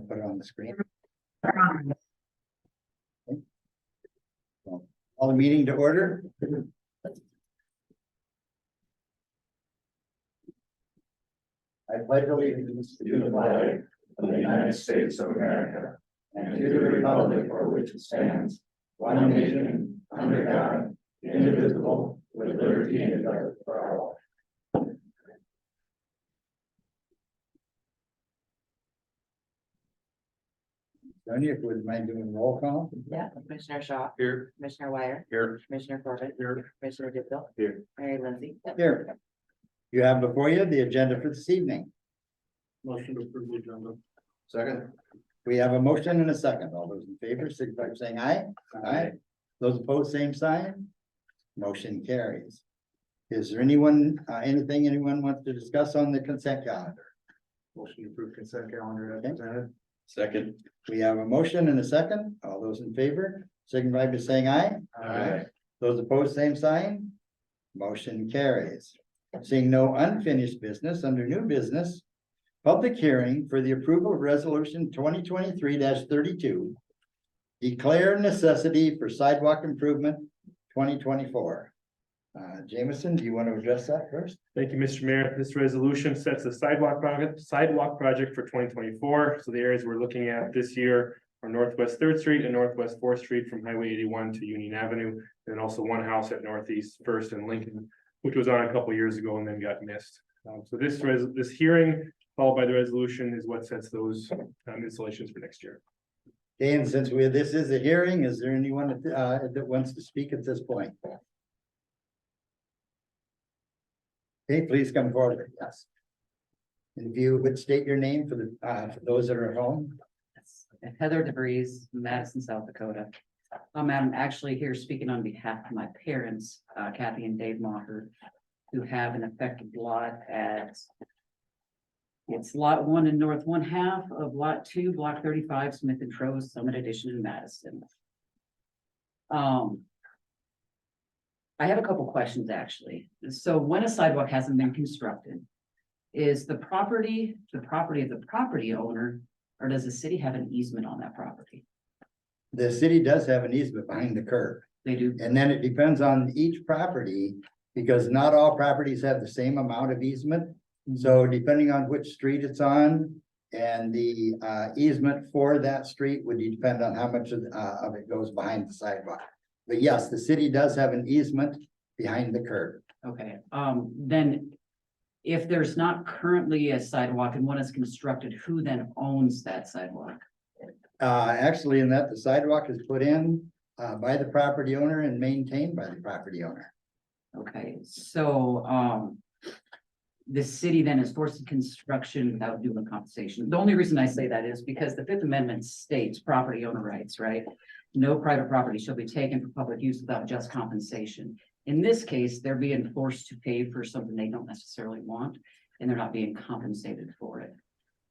put it on the screen. Okay. So, call the meeting to order. I pledge allegiance To the flag of the United States of America and to the republic for which it stands, one nation, under God, indivisible, with liberty and justice for all. Sonia, if you wouldn't mind doing roll call. Yeah, Commissioner Shaw, Here. Commissioner Wire, Here. Commissioner Corbett, Here. Commissioner Ditzler, Here. Mary Lindsay. Here. You have before you the agenda for this evening. Motion to approve the agenda. Second. We have a motion and a second. All those in favor, signify by saying aye. Aye. Those opposed, same sign. Motion carries. Is there anyone wants to discuss on the consent calendar? Motion to approve consent calendar as Okay. presented. Second. We have a motion and a second. All those in favor, signify by saying aye. Aye. Those opposed, same sign. Motion carries. Seeing no unfinished business under new business. Public hearing for the approval of resolution 2023-32. Declare necessity for sidewalk improvement 2024. Jameson, do you want to address that first? Thank you, Mr. Mayor. This resolution sets a sidewalk project for 2024. So the areas we're looking at this year are Northwest Third Street and Northwest Fourth Street from Highway 81 to Union Avenue. And also one house at Northeast First and Lincoln, which was on a couple years ago and then got missed. So this hearing, followed by the resolution, is what sets those installations for next year. Okay, and since this is a hearing, is there anyone that wants to speak at this point? Okay, please come forward. Yes. And if you would state your name for those that are at home. Heather DeVries, Madison, South Dakota. I'm actually here speaking on behalf of my parents, Kathy and Dave Maher, who have an affected lot at it's lot 1 in north, 1/2 of lot 2, block 35, Smith and Trove, Summit Edition in Madison. I have a couple questions, actually. So when a sidewalk hasn't been constructed, is the property of the property owner, or does the city have an easement on that property? The city does have an easement behind the curb, They do. and then it depends on each property, because not all properties have the same amount of easement. So depending on which street it's on, and the easement for that street would depend on how much of it goes behind the sidewalk. But yes, the city does have an easement behind the curb. Okay, then if there's not currently a sidewalk and one is constructed, who then owns that sidewalk? Actually, in that the sidewalk is put in by the property owner and maintained by the property owner. Okay, so, the city then is forced to construction without due compensation. The only reason I say that is because the Fifth Amendment states property owner rights, right? No private property shall be taken for public use without just compensation. In this case, they're being forced to pay for something they don't necessarily want, and they're not being compensated for it.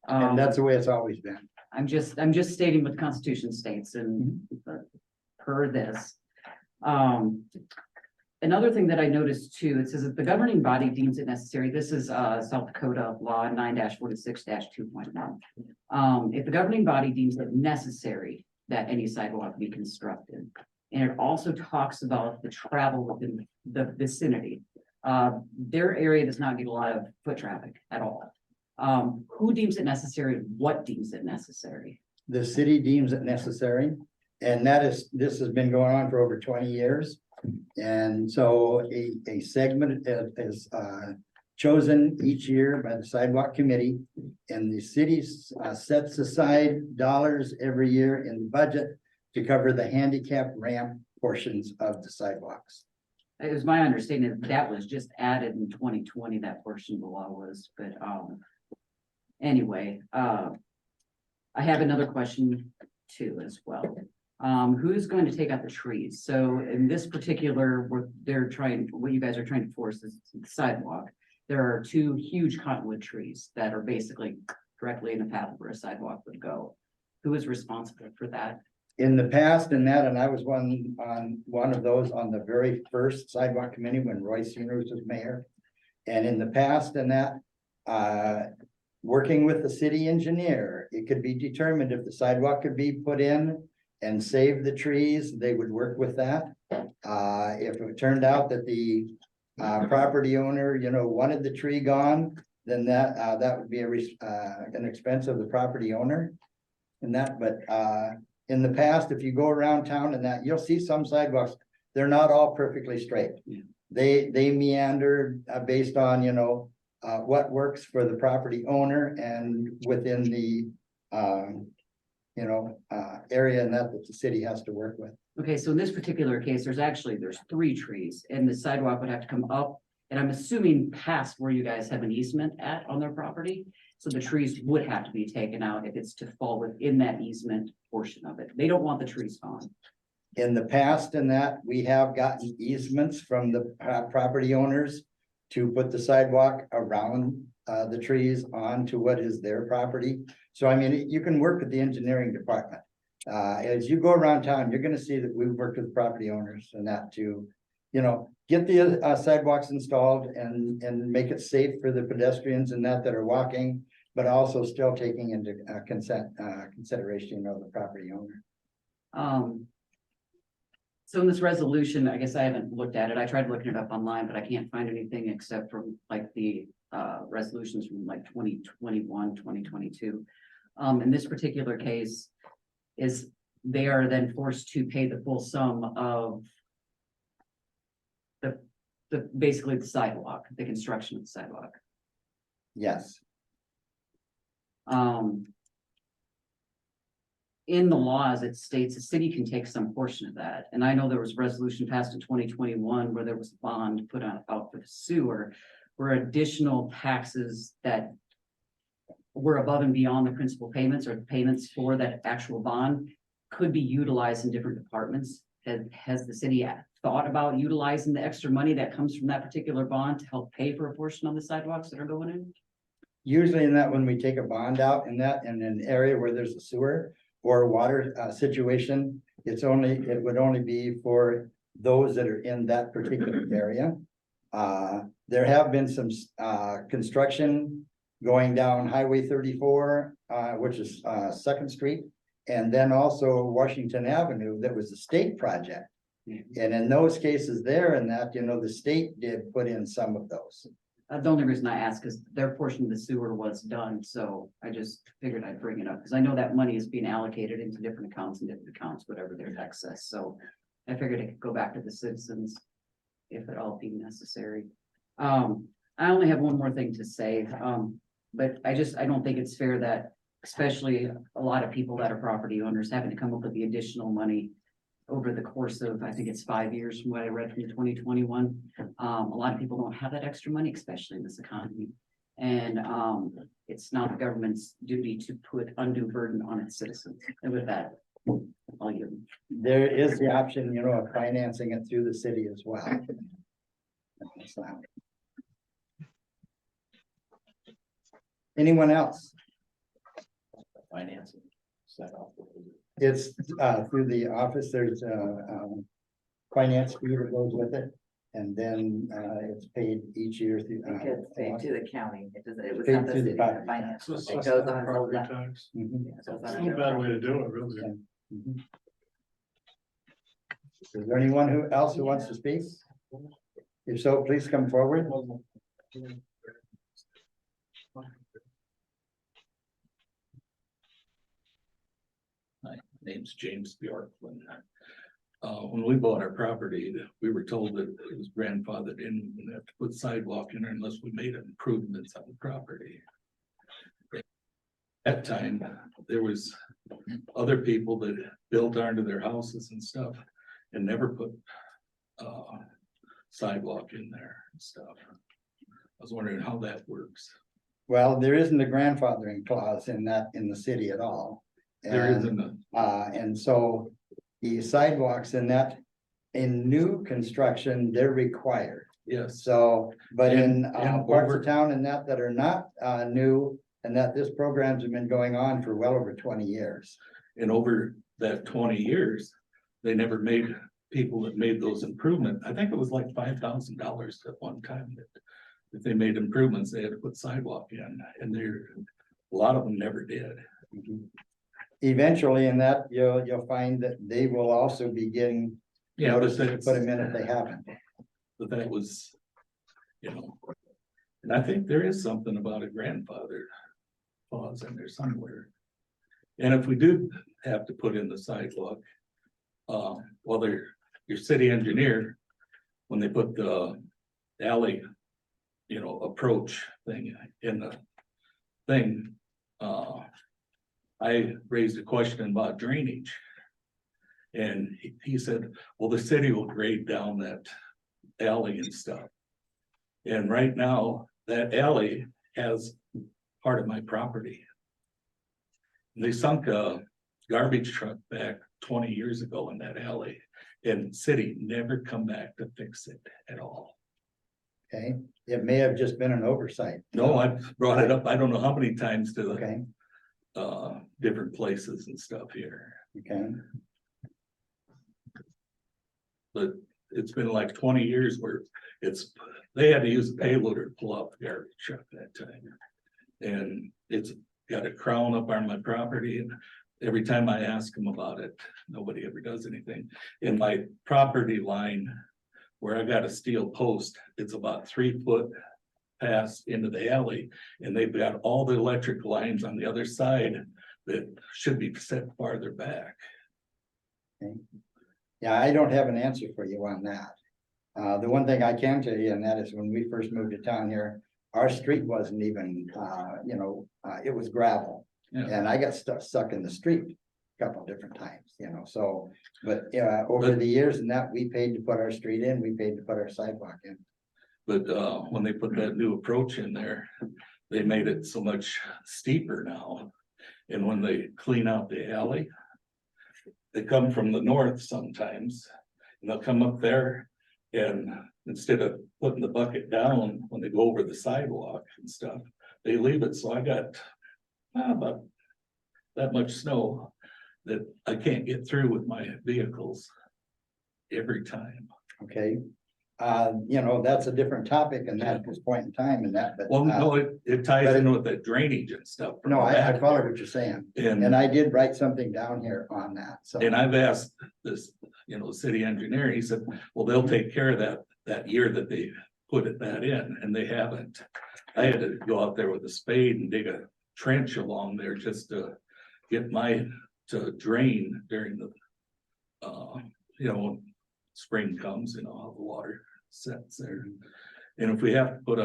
And that's the way it's always been. I'm just stating what the Constitution states and per this. Another thing that I noticed too, it says that the governing body deems it necessary. This is South Dakota law 9-46-2.1. If the governing body deems it necessary that any sidewalk be constructed, and it also talks about the travel within the vicinity. Their area does not get a lot of foot traffic at all. Who deems it necessary? What deems it necessary? The city deems it necessary, and this has been going on for over 20 years. And so a segment is chosen each year by the sidewalk committee, and the city sets aside dollars every year in the budget to cover the handicap ramp portions of the sidewalks. It was my understanding that that was just added in 2020, that portion of the law was, but anyway, I have another question too as well. Who's going to take out the trees? So in this particular, what you guys are trying to force is the sidewalk. There are 2 huge cottonwood trees that are basically directly in the path where a sidewalk would go. Who is responsible for that? In the past, and I was one of those on the very first sidewalk committee when Roy Senior was mayor. And in the past, working with the city engineer, it could be determined if the sidewalk could be put in and save the trees, they would work with that. If it turned out that the property owner, wanted the tree gone, then that would be an expense of the property owner. And that, but in the past, if you go around town and that, you'll see some sidewalks, they're not all perfectly straight. Yeah. They meander based on, what works for the property owner and within the area and that the city has to work with. Okay, so in this particular case, there's 3 trees and the sidewalk would have to come up. And I'm assuming past where you guys have an easement at on their property. So the trees would have to be taken out if it's to fall within that easement portion of it. They don't want the trees gone. In the past and that, we have gotten easements from the property owners to put the sidewalk around the trees onto what is their property. So I mean, you can work with the engineering department. As you go around town, you're gonna see that we've worked with property owners and that to, get the sidewalks installed and make it safe for the pedestrians and that are walking, but also still taking into consideration of the property owner. So in this resolution, I guess I haven't looked at it. I tried looking it up online, but I can't find anything except from like the resolutions from like 2021, 2022. In this particular case, is they are then forced to pay the full sum of basically the sidewalk, the construction of the sidewalk. Yes. In the laws, it states the city can take some portion of that. And I know there was a resolution passed in 2021 where there was a bond put out for the sewer, where additional taxes that were above and beyond the principal payments or the payments for that actual bond could be utilized in different departments. Has the city thought about utilizing the extra money that comes from that particular bond to help pay for a portion of the sidewalks that are going in? Usually in that, when we take a bond out in an area where there's a sewer or a water situation, it would only be for those that are in that particular area. There have been some construction going down Highway 34, which is 2nd Street, and then also Washington Avenue, that was a state project. And in those cases there and that, the state did put in some of those. The only reason I ask is their portion of the sewer was done, so I just figured I'd bring it up, because I know that money is being allocated into different accounts, whatever their excess, so I figured it could go back to the citizens if at all deemed necessary. I only have one more thing to say, but I don't think it's fair that, especially a lot of people that are property owners, having to come up with the additional money over the course of, I think it's 5 years from what I read from 2021. A lot of people don't have that extra money, especially in this economy. And it's not the government's duty to put undue burden on its citizens. And with that, I'll give. There is the option, of financing it through the city as well. So. Anyone else? Financing. It's through the office, there's a finance fee that goes with it. And then it's paid each year through. It gets paid to the county. It doesn't, it was Paid not the to the city, property the finance. tax. It goes on. Property that- tax. Mhm. yeah, it goes on It's their not a bad way to property. do it, really. Mhm. Is there anyone else who wants to speak? If so, please come forward. Name's James Bjorklund. When we bought our property, we were told that it was grandfathered in, we didn't have to put sidewalk in there unless we made improvements on the property. At that time, there was other people that built onto their houses and stuff and never put sidewalk in there and stuff. I was wondering how that works. Well, there isn't a grandfathering clause in the city at all. There And, isn't and so the sidewalks in new construction, they're required. yes, So, but in And parts over- of town and that are not new, and that this programs have been going on for well over 20 years. and over that 20 years, they never made, people that made those improvements, I think it was like $5,000 at one time that if they made improvements, they had to put sidewalk in, and a lot of them never did. Eventually in that, you'll find that they will also be getting Yeah, but notices to that's, put them in if they haven't. but that was, you know, and I think there is something about a grandfather clause in there somewhere. And if we do have to put in the sidewalk, well, your city engineer, when they put the alley, you know, approach thing in the thing, I raised a question about drainage. And he said, well, the city will grade down that alley and stuff. And right now, that alley has part of my property. They sunk a garbage truck back 20 years ago in that alley, and city never come back to fix it at all. Okay, it may have just been an oversight. No, I've brought it up, I don't know how many times to the Okay, different places and stuff here, okay, but it's been like 20 years where they had to use a payloader to pull out the garbage truck that time. And it's got a crown up on my property, and every time I ask them about it, nobody ever does anything. In my property line, where I got a steel post, it's about 3 foot past into the alley, and they've got all the electric lines on the other side that should be set farther back. yeah, I don't have an answer for you on that. The one thing I can tell you, and that is when we first moved to town here, our street wasn't even, it was gravel. Yeah. And I got stuck in the street a couple of different times, so, but, over the years and that, we paid to put our street in, we paid to put our sidewalk in. But when they put that new approach in there, they made it so much steeper now. And when they clean out the alley, they come from the north sometimes, and they'll come up there, and instead of putting the bucket down when they go over the sidewalk and stuff, they leave it. So I got about that much snow that I can't get through with my vehicles every time. Okay, that's a different topic and that at this point in time and that, but. Well, no, it ties but in with the drainage and stuff. from No, the I back follow there. what you're saying, And, and I did write something down here on that, so. and I've asked this, city engineer, he said, well, they'll take care of that year that they put that in, and they haven't. I had to go out there with a spade and dig a trench along there just to get to drain during the, when spring comes, all the water sets there. And if we have to put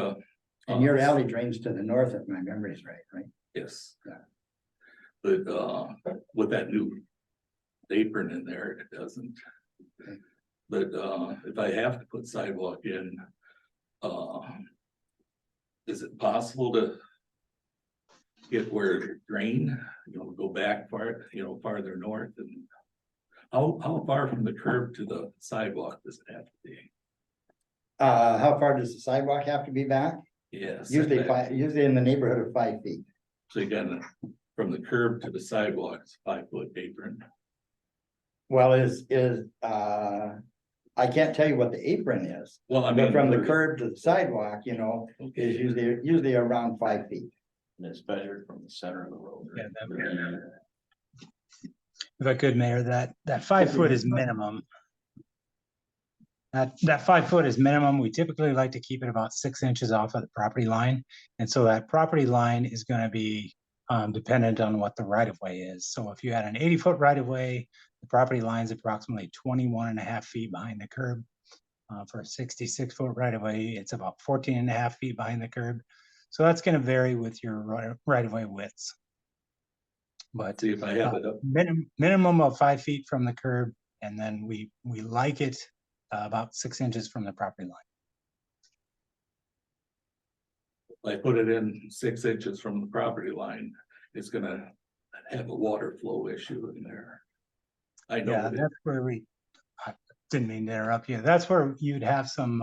And your alley drains to the north, if my memory's right? yes. Yeah. But with that new apron in there, it doesn't. Okay. But if I have to put sidewalk in, is it possible to get where it drain, go back farther north? And how far from the curb to the sidewalk does it have to be? How far does the sidewalk have to be back? Yes. Usually in the neighborhood of 5 feet. So you got from the curb to the sidewalk, it's 5-foot apron. Well, I can't tell you what the apron is, Well, I but mean, from the curb to the sidewalk, is okay. usually around 5 feet. And it's measured from the center of the road. Yeah, if I could, Mayor, that 5 foot is minimum. That 5 foot is minimum. We typically like to keep it about 6 inches off of the property line. And so that property line is going to be dependent on what the right of way is. So if you had an 80-foot right of way, the property line is approximately 21.5 feet behind the curb. For a 66-foot right of way, it's about 14.5 feet behind the curb. So that's going to vary with your right of way widths. But See if I have it up. minimum of 5 feet from the curb, and then we like it about 6 inches from the property line. I put it in 6 inches from the property line, it's gonna have a water flow issue in there. I know. Yeah, that's where I didn't mean to interrupt you. That's where you'd have some,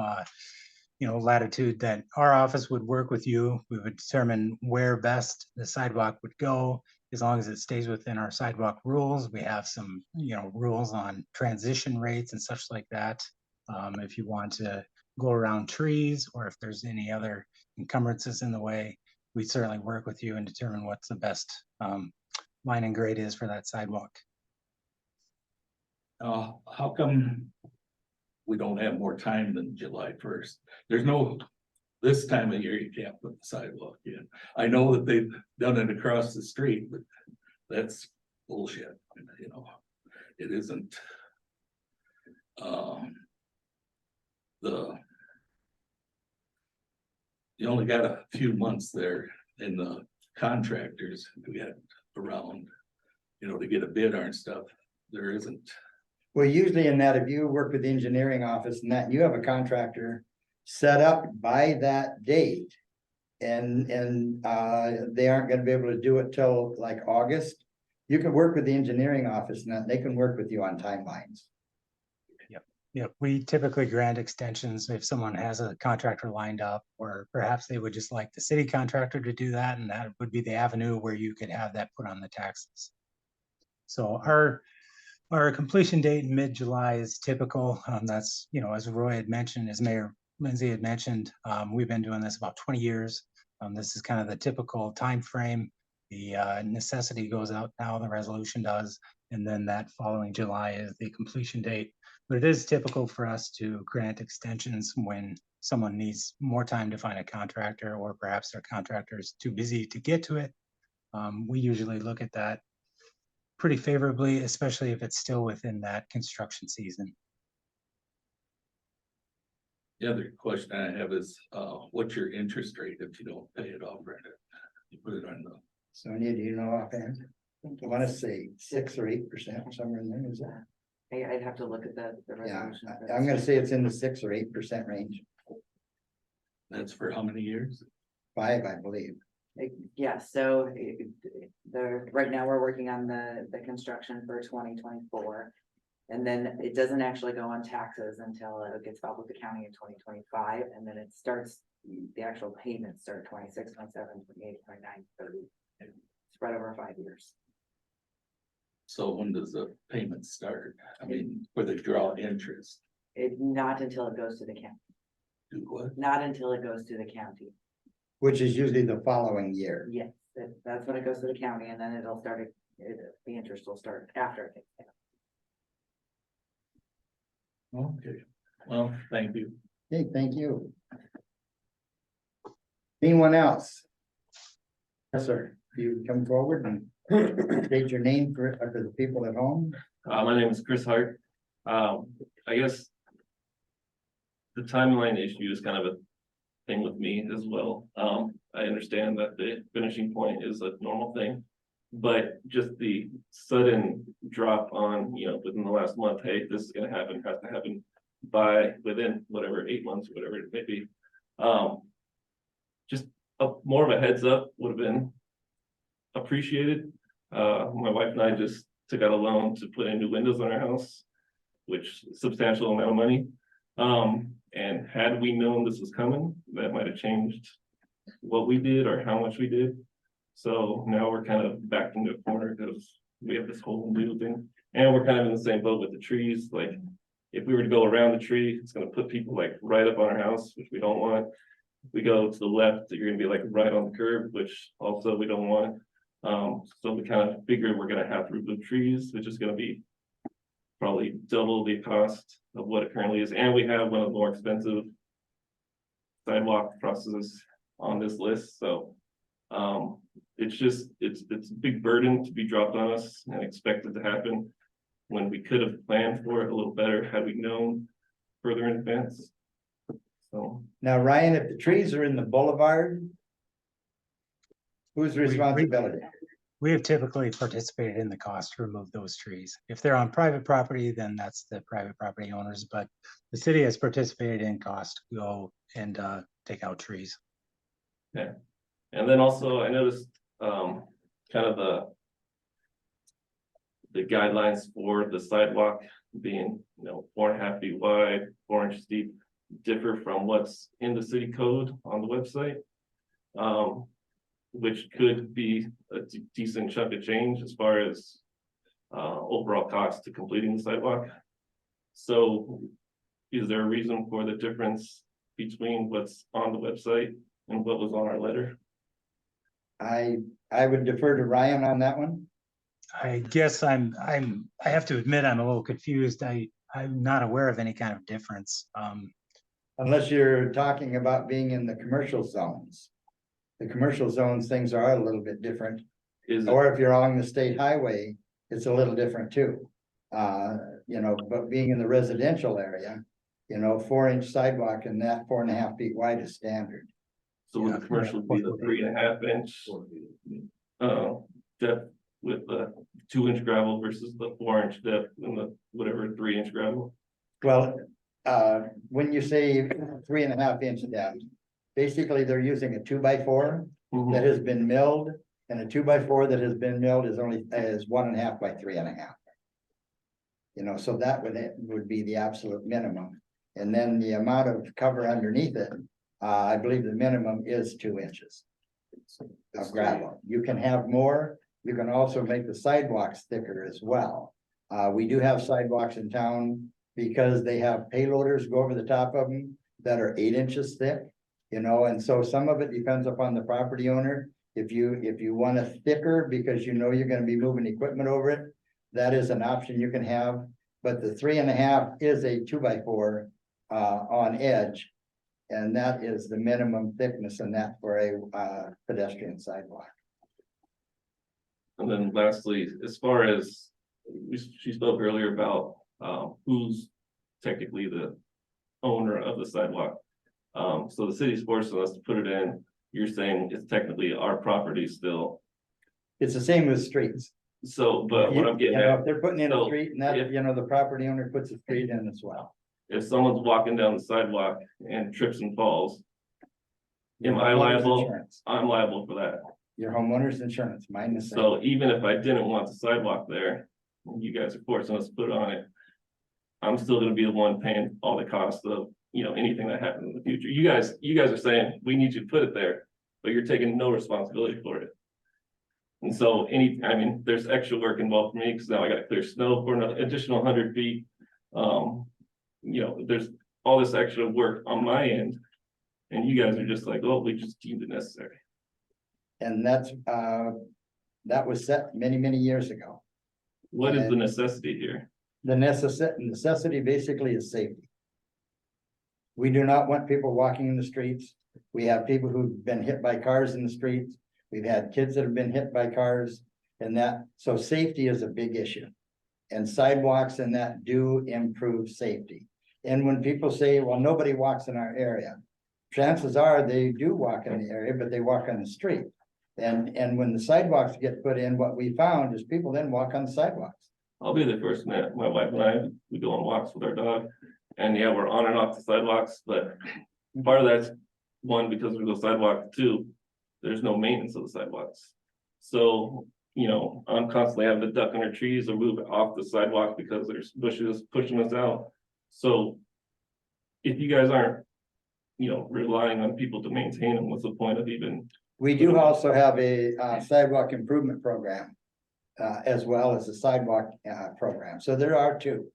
latitude that our office would work with you. We would determine where best the sidewalk would go, as long as it stays within our sidewalk rules. We have some, rules on transition rates and such like that. If you want to go around trees, or if there's any other encumbrances in the way, we'd certainly work with you and determine what's the best line and grade is for that sidewalk. How come we don't have more time than July 1st? There's no, this time of year, you can't put the sidewalk in. I know that they've done it across the street, but that's bullshit, you know, it isn't. You only got a few months there and the contractors who get around, you know, to get a bid on stuff, there isn't. Well, usually in that, if you work with the engineering office and that, and you have a contractor set up by that date. And they aren't gonna be able to do it till like August. You can work with the engineering office and that, they can work with you on timelines. Yeah, we typically grant extensions if someone has a contractor lined up, or perhaps they would just like the city contractor to do that, and that would be the avenue where you could have that put on the taxes. So our completion date in mid-July is typical. That's, you know, as Roy had mentioned, as Mayor Lindsay had mentioned, we've been doing this about 20 years. This is kind of the typical time frame. The necessity goes out now, the resolution does, and then that following July is the completion date. But it is typical for us to grant extensions when someone needs more time to find a contractor, or perhaps their contractor is too busy to get to it. We usually look at that pretty favorably, especially if it's still within that construction season. The other question I have is, what's your interest rate if you don't pay it off right? You put it on the, Sonia, do you know offhand? I wanna say 6 or 8%, somewhere in there, is that? I'd have to look at the Yeah, resolution. I'm gonna say it's in the 6 or 8% range, that's for how many years? 5, I believe. Yeah, so right now we're working on the construction for 2024. And then it doesn't actually go on taxes until it gets filed with the county in 2025, and then it starts, the actual payments start 26, 27, 28, 29, 30. Spread over 5 years. So when does the payment start? I mean, where they draw interest, Not until it goes to the county, do what? not until it goes to the county. Which is usually the following year. Yes, that's when it goes to the county, and then it'll start, the interest will start after it gets paid. Okay, well, thank you. Hey, thank you. Anyone else? Yes, sir. You come forward and state your name for the people at home. My name is Chris Hart. I guess the timeline issue is kind of a thing with me as well. I understand that the finishing point is a normal thing, but just the sudden drop on, you know, within the last month, hey, this is gonna happen, has to happen by within whatever 8 months, whatever it may be. Just more of a heads up would have been appreciated. My wife and I just took out a loan to put in new windows on our house, which is a substantial amount of money. And had we known this was coming, that might have changed what we did or how much we did. So now we're kind of backed into a corner because we have this whole new thing. And we're kind of in the same boat with the trees. Like, if we were to go around the tree, it's gonna put people like right up on our house, which we don't want. If we go to the left, you're gonna be like right on the curb, which also we don't want. So we kind of figured we're gonna have to remove trees, which is gonna be probably double the cost of what it currently is, and we have one of the more expensive sidewalk processes on this list, so it's just, it's a big burden to be dropped on us and expected to happen when we could have planned for it a little better had we known further in advance. So Now, Ryan, if the trees are in the boulevard, whose responsibility? We have typically participated in the cost to remove those trees. If they're on private property, then that's the private property owners, but the city has participated in cost to go and take out trees. yeah, and then also I noticed kind of the guidelines for the sidewalk being, you know, 4.5 feet wide, 4 inches deep, differ from what's in the city code on the website. Which could be a decent chunk of change as far as overall cost to completing the sidewalk. So is there a reason for the difference between what's on the website and what was on our letter? I would defer to Ryan on that one. I guess I have to admit, I'm a little confused. I'm not aware of any kind of difference. Unless you're talking about being in the commercial zones. The commercial zones, things are a little bit different, Is it, or if you're along the state highway, it's a little different too. You know, but being in the residential area, you know, 4-inch sidewalk and that 4.5 feet wide is standard. so would the commercial be the 3.5 inch? Depth with the 2-inch gravel versus the 4-inch depth and the whatever 3-inch gravel? Well, when you say 3.5 inch depth, basically they're using a 2x4 that has been milled, and a 2x4 that has been milled is 1.5 by 3.5. You know, so that would be the absolute minimum. And then the amount of cover underneath it, I believe the minimum is 2 inches of gravel. You can have more. You can also make the sidewalks thicker as well. We do have sidewalks in town because they have payloaders go over the top of them that are 8 inches thick. You know, and so some of it depends upon the property owner. If you want a thicker because you know you're gonna be moving equipment over it, that is an option you can have. But the 3.5 is a 2x4 on edge. And that is the minimum thickness in that for a pedestrian sidewalk. And then lastly, as far as she spoke earlier about who's technically the owner of the sidewalk. So the city's forcing us to put it in. You're saying it's technically our property still. It's the same with streets. So, but what I'm getting You know, at, if they're putting in a so street and that, if- you know, the property owner puts a street in as well. if someone's walking down the sidewalk and trips and falls, am I Homeowner's liable? insurance. I'm liable for that. Your homeowner's insurance, mine the same. So even if I didn't want the sidewalk there, you guys are forcing us to put it on it. I'm still gonna be the one paying all the costs of, you know, anything that happens in the future. You guys are saying, we need you to put it there, but you're taking no responsibility for it. And so there's extra work involved for me, because now I gotta clear snow for an additional 100 feet. You know, there's all this extra work on my end. And you guys are just like, oh, we just deemed it necessary. And that's, that was set many, many years ago. What is the necessity here? The necessity basically is safety. We do not want people walking in the streets. We have people who've been hit by cars in the streets. We've had kids that have been hit by cars and that, so safety is a big issue. And sidewalks and that do improve safety. And when people say, well, nobody walks in our area, chances are they do walk in the area, but they walk on the street. And when the sidewalks get put in, what we found is people then walk on the sidewalks. I'll be the first man. My wife and I, we go on walks with our dog. And yeah, we're on and off the sidewalks, but part of that's one, because there's no sidewalk, two, there's no maintenance of the sidewalks. So, you know, I'm constantly having to duck under trees or move off the sidewalk because there's bushes pushing us out. So if you guys aren't, you know, relying on people to maintain them, what's the point of even? We do also have a sidewalk improvement program. As well as a sidewalk program. So there are two.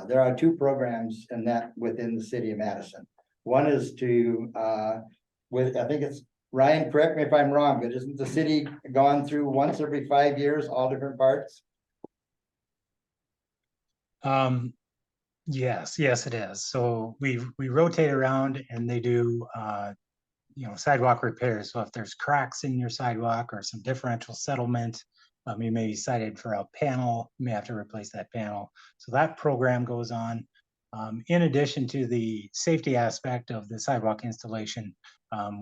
There are two programs in that within the city of Madison. One is to I think it's Ryan, correct me if I'm wrong, but isn't the city gone through once every 5 years, all different parts? Yes, it is. So we rotate around and they do sidewalk repairs. So if there's cracks in your sidewalk or some differential settlement, you may be cited for a panel, you may have to replace that panel. So that program goes on. In addition to the safety aspect of the sidewalk installation,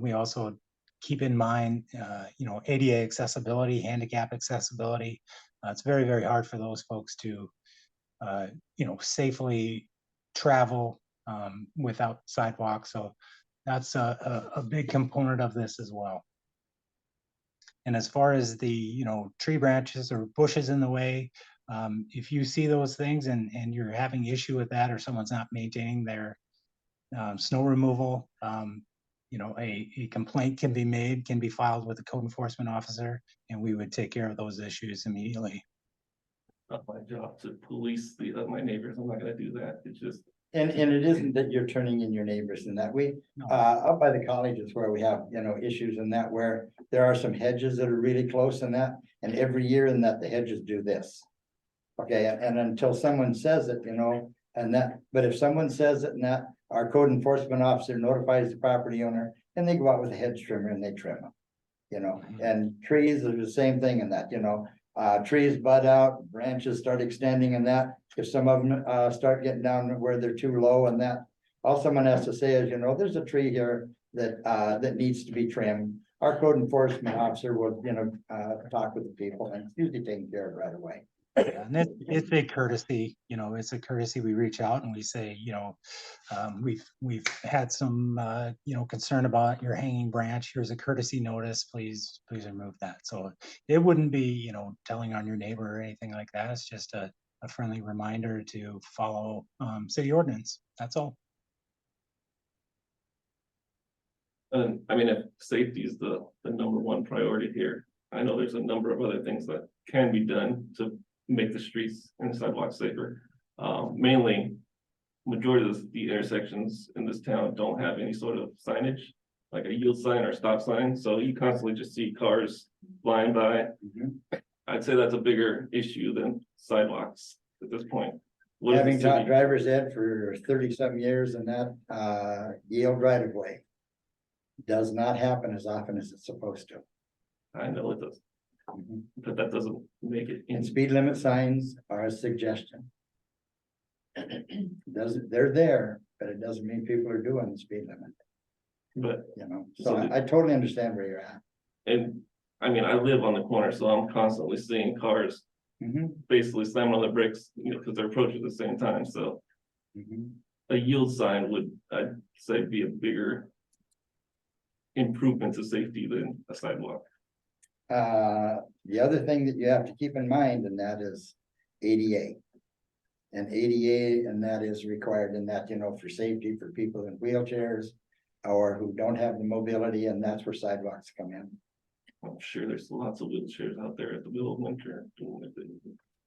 we also keep in mind, ADA accessibility, handicap accessibility. It's very, very hard for those folks to, safely travel without sidewalks. So that's a big component of this as well. And as far as the, tree branches or bushes in the way, if you see those things and you're having issue with that, or someone's not maintaining their snow removal, a complaint can be filed with the code enforcement officer, and we would take care of those issues immediately. Not my job to police my neighbors. I'm not gonna do that. It's just, And it isn't that you're turning in your neighbors in that way. No. Up by the college is where we have, issues in that where there are some hedges that are really close in that. And every year in that, the hedges do this. Okay, and until someone says it, and that, but if someone says it and that, our code enforcement officer notifies the property owner and they go out with a hedge trimmer and they trim them. And trees are the same thing in that, trees bud out, branches start extending and that, if some of them start getting down where they're too low and that. All someone has to say is, there's a tree here that needs to be trimmed. Our code enforcement officer will, talk with the people and it's usually taken care of right away. Yeah, and it's a courtesy, it's a courtesy. We reach out and we say, we've had some, concern about your hanging branch. Here's a courtesy notice, please remove that. So it wouldn't be, telling on your neighbor or anything like that. It's just a friendly reminder to follow, city ordinance. That's all. And I mean, if safety is the number one priority here, I know there's a number of other things that can be done to make the streets and sidewalks safer. Mainly, majority of the intersections in this town don't have any sort of signage, like a yield sign or stop sign, so you constantly just see cars flying by. I'd say that's a bigger issue than sidewalks at this point. What is the Having taught city- driver's ed for 30-some years and that, yield right of way. Does not happen as often as it's supposed to. I know it does, but that doesn't make it. And speed limit signs are a suggestion. They're there, but it doesn't mean people are doing the speed limit, But, so I totally understand where you're at. and, I mean, I live on the corner, so I'm constantly seeing cars basically slamming on the brakes, because they're approaching at the same time, so. A yield sign would, I'd say, be a bigger improvement to safety than a sidewalk. The other thing that you have to keep in mind, and that is ADA. And ADA, and that is required in that, for safety for people in wheelchairs. Or who don't have the mobility, and that's where sidewalks come in. I'm sure there's lots of wheelchairs out there at the middle of winter.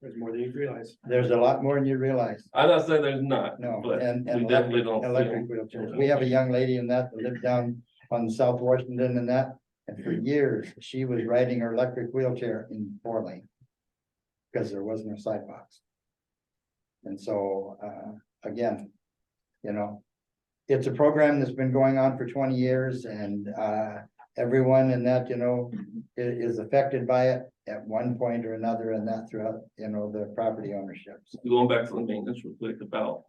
There's more than you realize. There's a lot more than you realize. I'm not saying there's not, No, but and we definitely electric, don't. see electric them. wheelchairs. We have a young lady in that lived down on South Washington and that. And for years, she was riding her electric wheelchair in 4-lane. Because there was no sidewalks. And so, again, it's a program that's been going on for 20 years and, everyone in that, is affected by it at one point or another and that throughout, the property ownerships. Going back to the maintenance real quick about,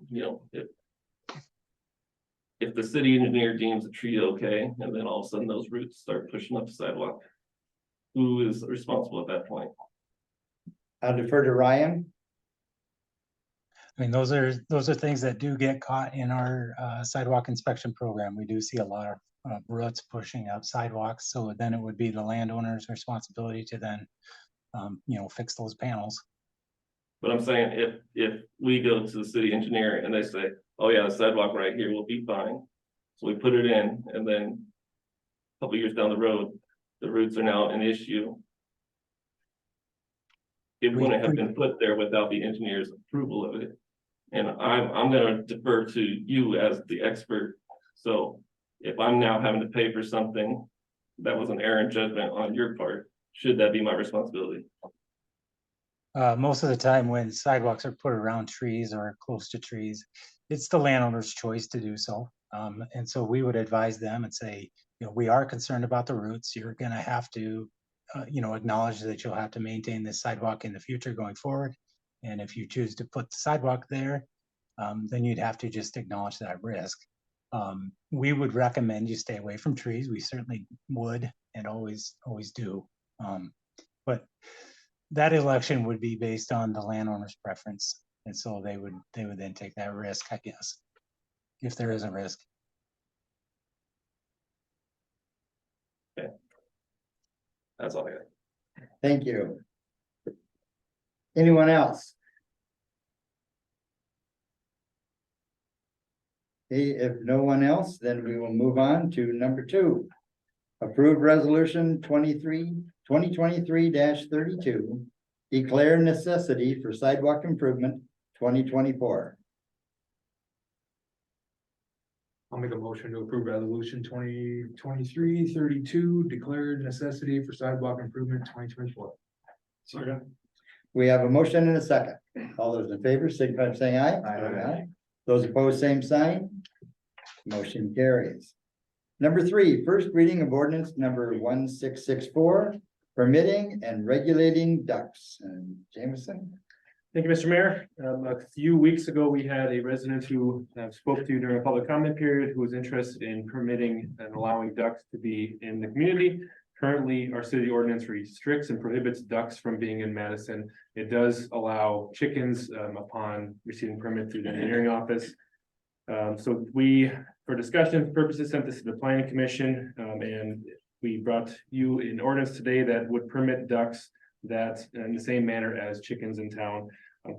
if the city engineer deems a tree okay, and then all of a sudden those roots start pushing up the sidewalk, who is responsible at that point? I'll defer to Ryan. I mean, those are things that do get caught in our sidewalk inspection program. We do see a lot of roots pushing up sidewalks, so then it would be the landowner's responsibility to then, fix those panels. But I'm saying if we go to the city engineer and they say, oh yeah, the sidewalk right here will be fine. So we put it in and then a couple years down the road, the roots are now an issue. It wouldn't have been put there without the engineer's approval of it. And I'm gonna defer to you as the expert. So if I'm now having to pay for something that was an error in judgment on your part, should that be my responsibility? Most of the time when sidewalks are put around trees or close to trees, it's the landowner's choice to do so. And so we would advise them and say, we are concerned about the roots. You're gonna have to, acknowledge that you'll have to maintain this sidewalk in the future going forward. And if you choose to put the sidewalk there, then you'd have to just acknowledge that risk. We would recommend you stay away from trees. We certainly would and always do. But that election would be based on the landowner's preference. And so they would then take that risk, I guess, if there is a risk. That's all I got. Thank you. Anyone else? Okay, if no one else, then we will move on to number 2. Approved resolution 2023-32. Declare necessity for sidewalk improvement 2024. I'll make a motion to approve resolution 2023-32, declared necessity for sidewalk improvement 2024. We have a motion and a second. All those in favor, signify by saying aye. Aye. Those opposed, same sign. Motion carries. Number three, first reading of ordinance number 1664, permitting and regulating ducks. And Jameson? Thank you, Mr. Mayor. A few weeks ago, we had a resident who spoke to you during a public comment period who was interested in permitting and allowing ducks to be in the community. Currently, our city ordinance restricts and prohibits ducks from being in Madison. It does allow chickens upon receiving permit through the engineering office. So we, for discussion purposes, sent this to the planning commission, and we brought you an ordinance today that would permit ducks that in the same manner as chickens in town.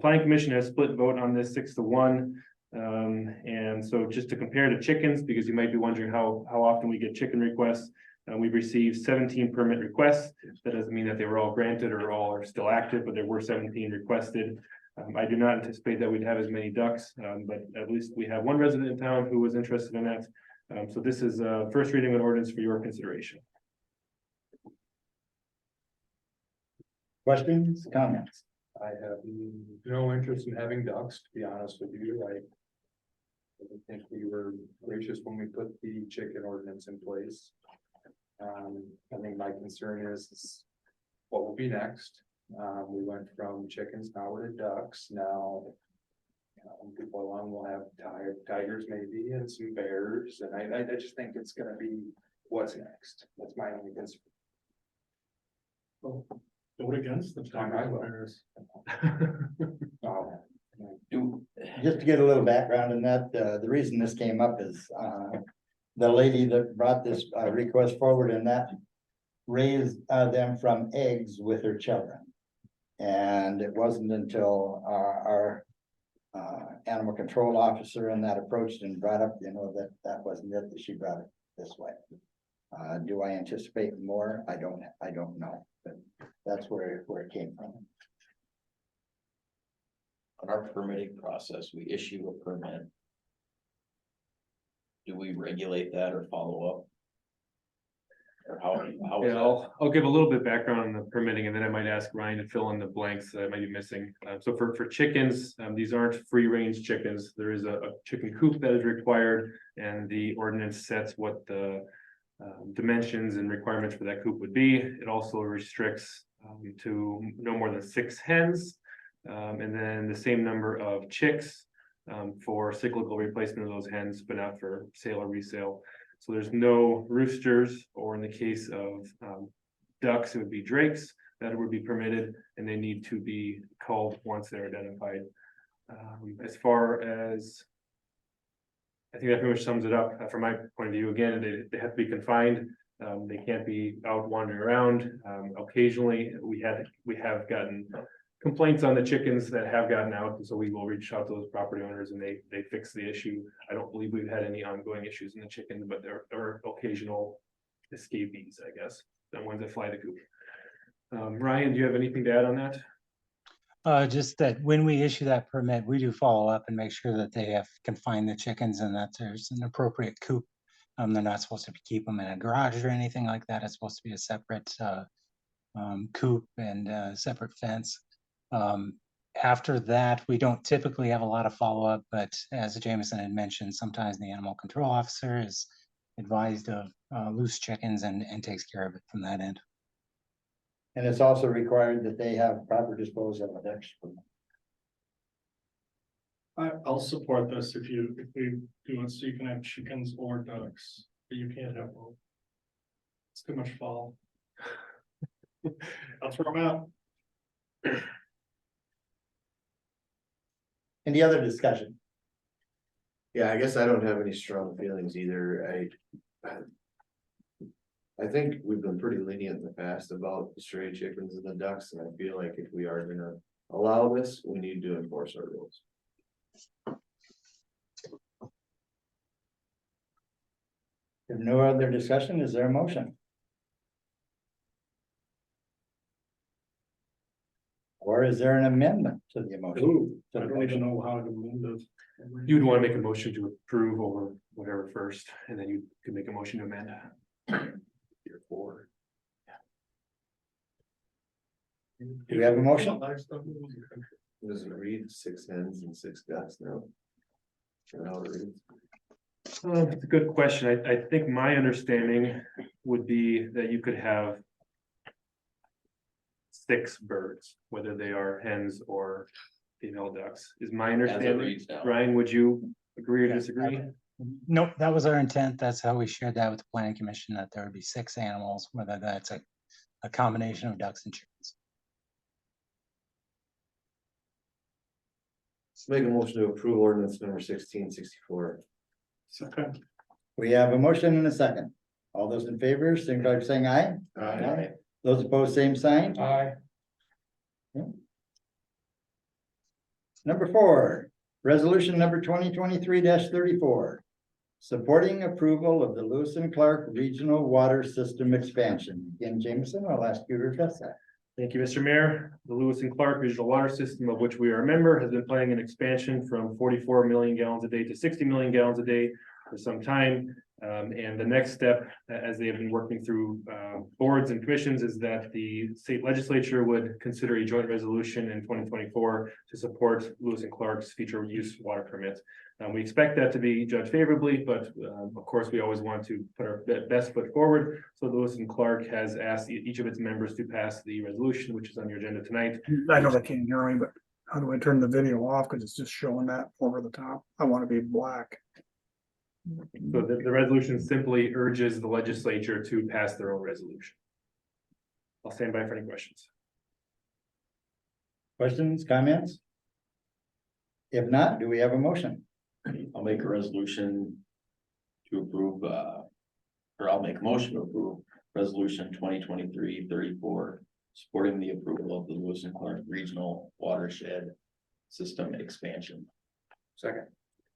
Planning commission has split vote on this 6-1. And so just to compare to chickens, because you might be wondering how often we get chicken requests. We've received 17 permit requests. That doesn't mean that they were all granted or all are still active, but there were 17 requested. I do not anticipate that we'd have as many ducks, but at least we have one resident in town who was interested in that. So this is first reading of an ordinance for your consideration. Questions, comments? I have no interest in having ducks, to be honest with you. I think we were gracious when we put the chicken ordinance in place. I think my concern is what will be next. We went from chickens, now we're to ducks. Now, before long we'll have tigers maybe and some bears. And I just think it's gonna be what's next. That's my only concern. Vote against the I will. Just to get a little background in that, the reason this came up is, the lady that brought this request forward and that raised them from eggs with her children. And it wasn't until our animal control officer and that approached and brought up, that wasn't it, that she brought it this way. Do I anticipate more? I don't know, but that's where it came from. On our permitting process, we issue a permit. Do we regulate that or follow up? Or how is Yeah, that? I'll give a little bit of background on the permitting and then I might ask Ryan to fill in the blanks that I might be missing. So for chickens, these aren't free range chickens. There is a chicken coop that is required and the ordinance sets what the dimensions and requirements for that coop would be. It also restricts to no more than 6 hens. And then the same number of chicks for cyclical replacement of those hens, but not for sale or resale. So there's no roosters, or in the case of ducks, it would be drakes that would be permitted, and they need to be culled once they're identified. As far as, I think that pretty much sums it up from my point of view. Again, they have to be confined. They can't be out wandering around. Occasionally, we have gotten complaints on the chickens that have gotten out, and so we will reach out to those property owners and they fix the issue. I don't believe we've had any ongoing issues in the chickens, but there are occasional escapees, I guess, the ones that fly the coop. Ryan, do you have anything to add on that? Just that when we issue that permit, we do follow up and make sure that they have confined the chickens and that there's an appropriate coop. They're not supposed to keep them in a garage or anything like that. It's supposed to be a separate coop and separate fence. After that, we don't typically have a lot of follow-up, but as Jameson had mentioned, sometimes the animal control officer is advised of loose chickens and takes care of it from that end. And it's also required that they have proper disposal of extra. I'll support this if we do it, so you can have chickens or ducks, but you can't have both. It's too much fall. I'll throw them out. Any other discussion? Yeah, I guess I don't have any strong feelings either. I think we've been pretty lenient in the past about the stray chickens and the ducks, and I feel like if we are gonna allow this, we need to enforce our rules. If no other discussion, is there a motion? Or is there an amendment to the motion? Ooh, I don't even know how to move this. You'd want to make a motion to approve over whatever first, and then you could make a motion to amend. Year four. Do we have a motion? Does it read 6 hens and 6 ducks now? Or how it reads? It's a good question. I think my understanding would be that you could have 6 birds, whether they are hens or female ducks, is my As it understanding. reads now. Ryan, would you agree or disagree? Nope, that was our intent. That's how we shared that with the planning commission, that there would be 6 animals, whether that's a combination of ducks and chickens. Let's make a motion to approve ordinance number 1664. Second. We have a motion and a second. All those in favor, signify by saying aye. Aye. Those opposed, same sign. Aye. Number 4, resolution number 2023-34. Supporting approval of the Lewis and Clark Regional Water System Expansion. Again, Jameson, I'll ask you to address that. Thank you, Mr. Mayor. The Lewis and Clark Regional Water System, of which we are a member, has been planning an expansion from 44 million gallons a day to 60 million gallons a day for some time. And the next step, as they have been working through boards and commissions, is that the state legislature would consider a joint resolution in 2024 to support Lewis and Clark's future use water permit. We expect that to be judged favorably, but of course, we always want to put our best foot forward. So Lewis and Clark has asked each of its members to pass the resolution, which is on your agenda tonight. I know they can't hear me, but how do I turn the video off? Cause it's just showing that over the top. I wanna be black. So the resolution simply urges the legislature to pass their own resolution. I'll stand by for any questions. Questions, comments? If not, do we have a motion? I'll make a resolution to approve, or I'll make a motion to approve resolution 2023-34, supporting the approval of the Lewis and Clark Regional Watershed System Expansion. Second.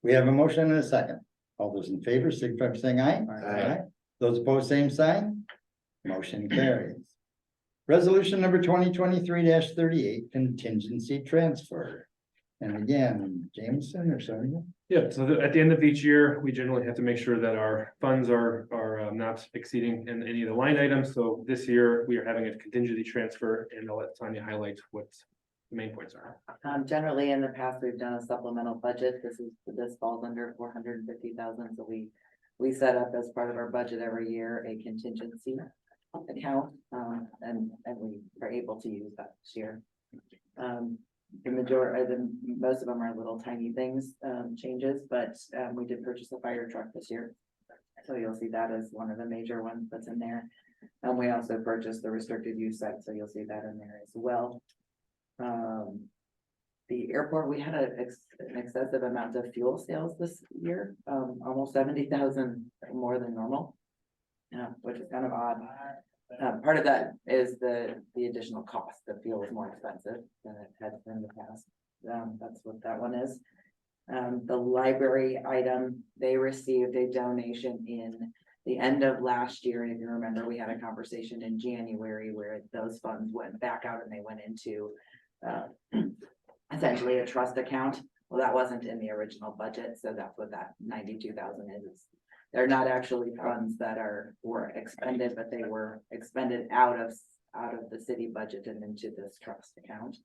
We have a motion and a second. All those in favor, signify by saying aye. Aye. Those opposed, same sign. Motion carries. Resolution number 2023-38, contingency transfer. And again, Jameson or Sonia? Yeah, so at the end of each year, we generally have to make sure that our funds are not exceeding in any of the line items. So this year, we are having a contingency transfer, and I'll let Tanya highlight what the main points are. Generally, in the past, we've done a supplemental budget. This falls under 450,000, so we set up as part of our budget every year a contingency account, and we are able to use that this year. The majority, most of them are little tiny things, changes, but we did purchase a fire truck this year. So you'll see that as one of the major ones that's in there. And we also purchased the restricted use set, so you'll see that in there as well. The airport, we had an excessive amount of fuel sales this year, almost 70,000 more than normal. Which is kind of odd. Part of that is the additional cost. The fuel is more expensive than it had been in the past. That's what that one is. The library item, they received a donation in the end of last year. And if you remember, we had a conversation in January where those funds went back out and they went into essentially a trust account. Well, that wasn't in the original budget, so that's what that 92,000 is. They're not actually funds that were expended, but they were expended out of the city budget and into this trust account.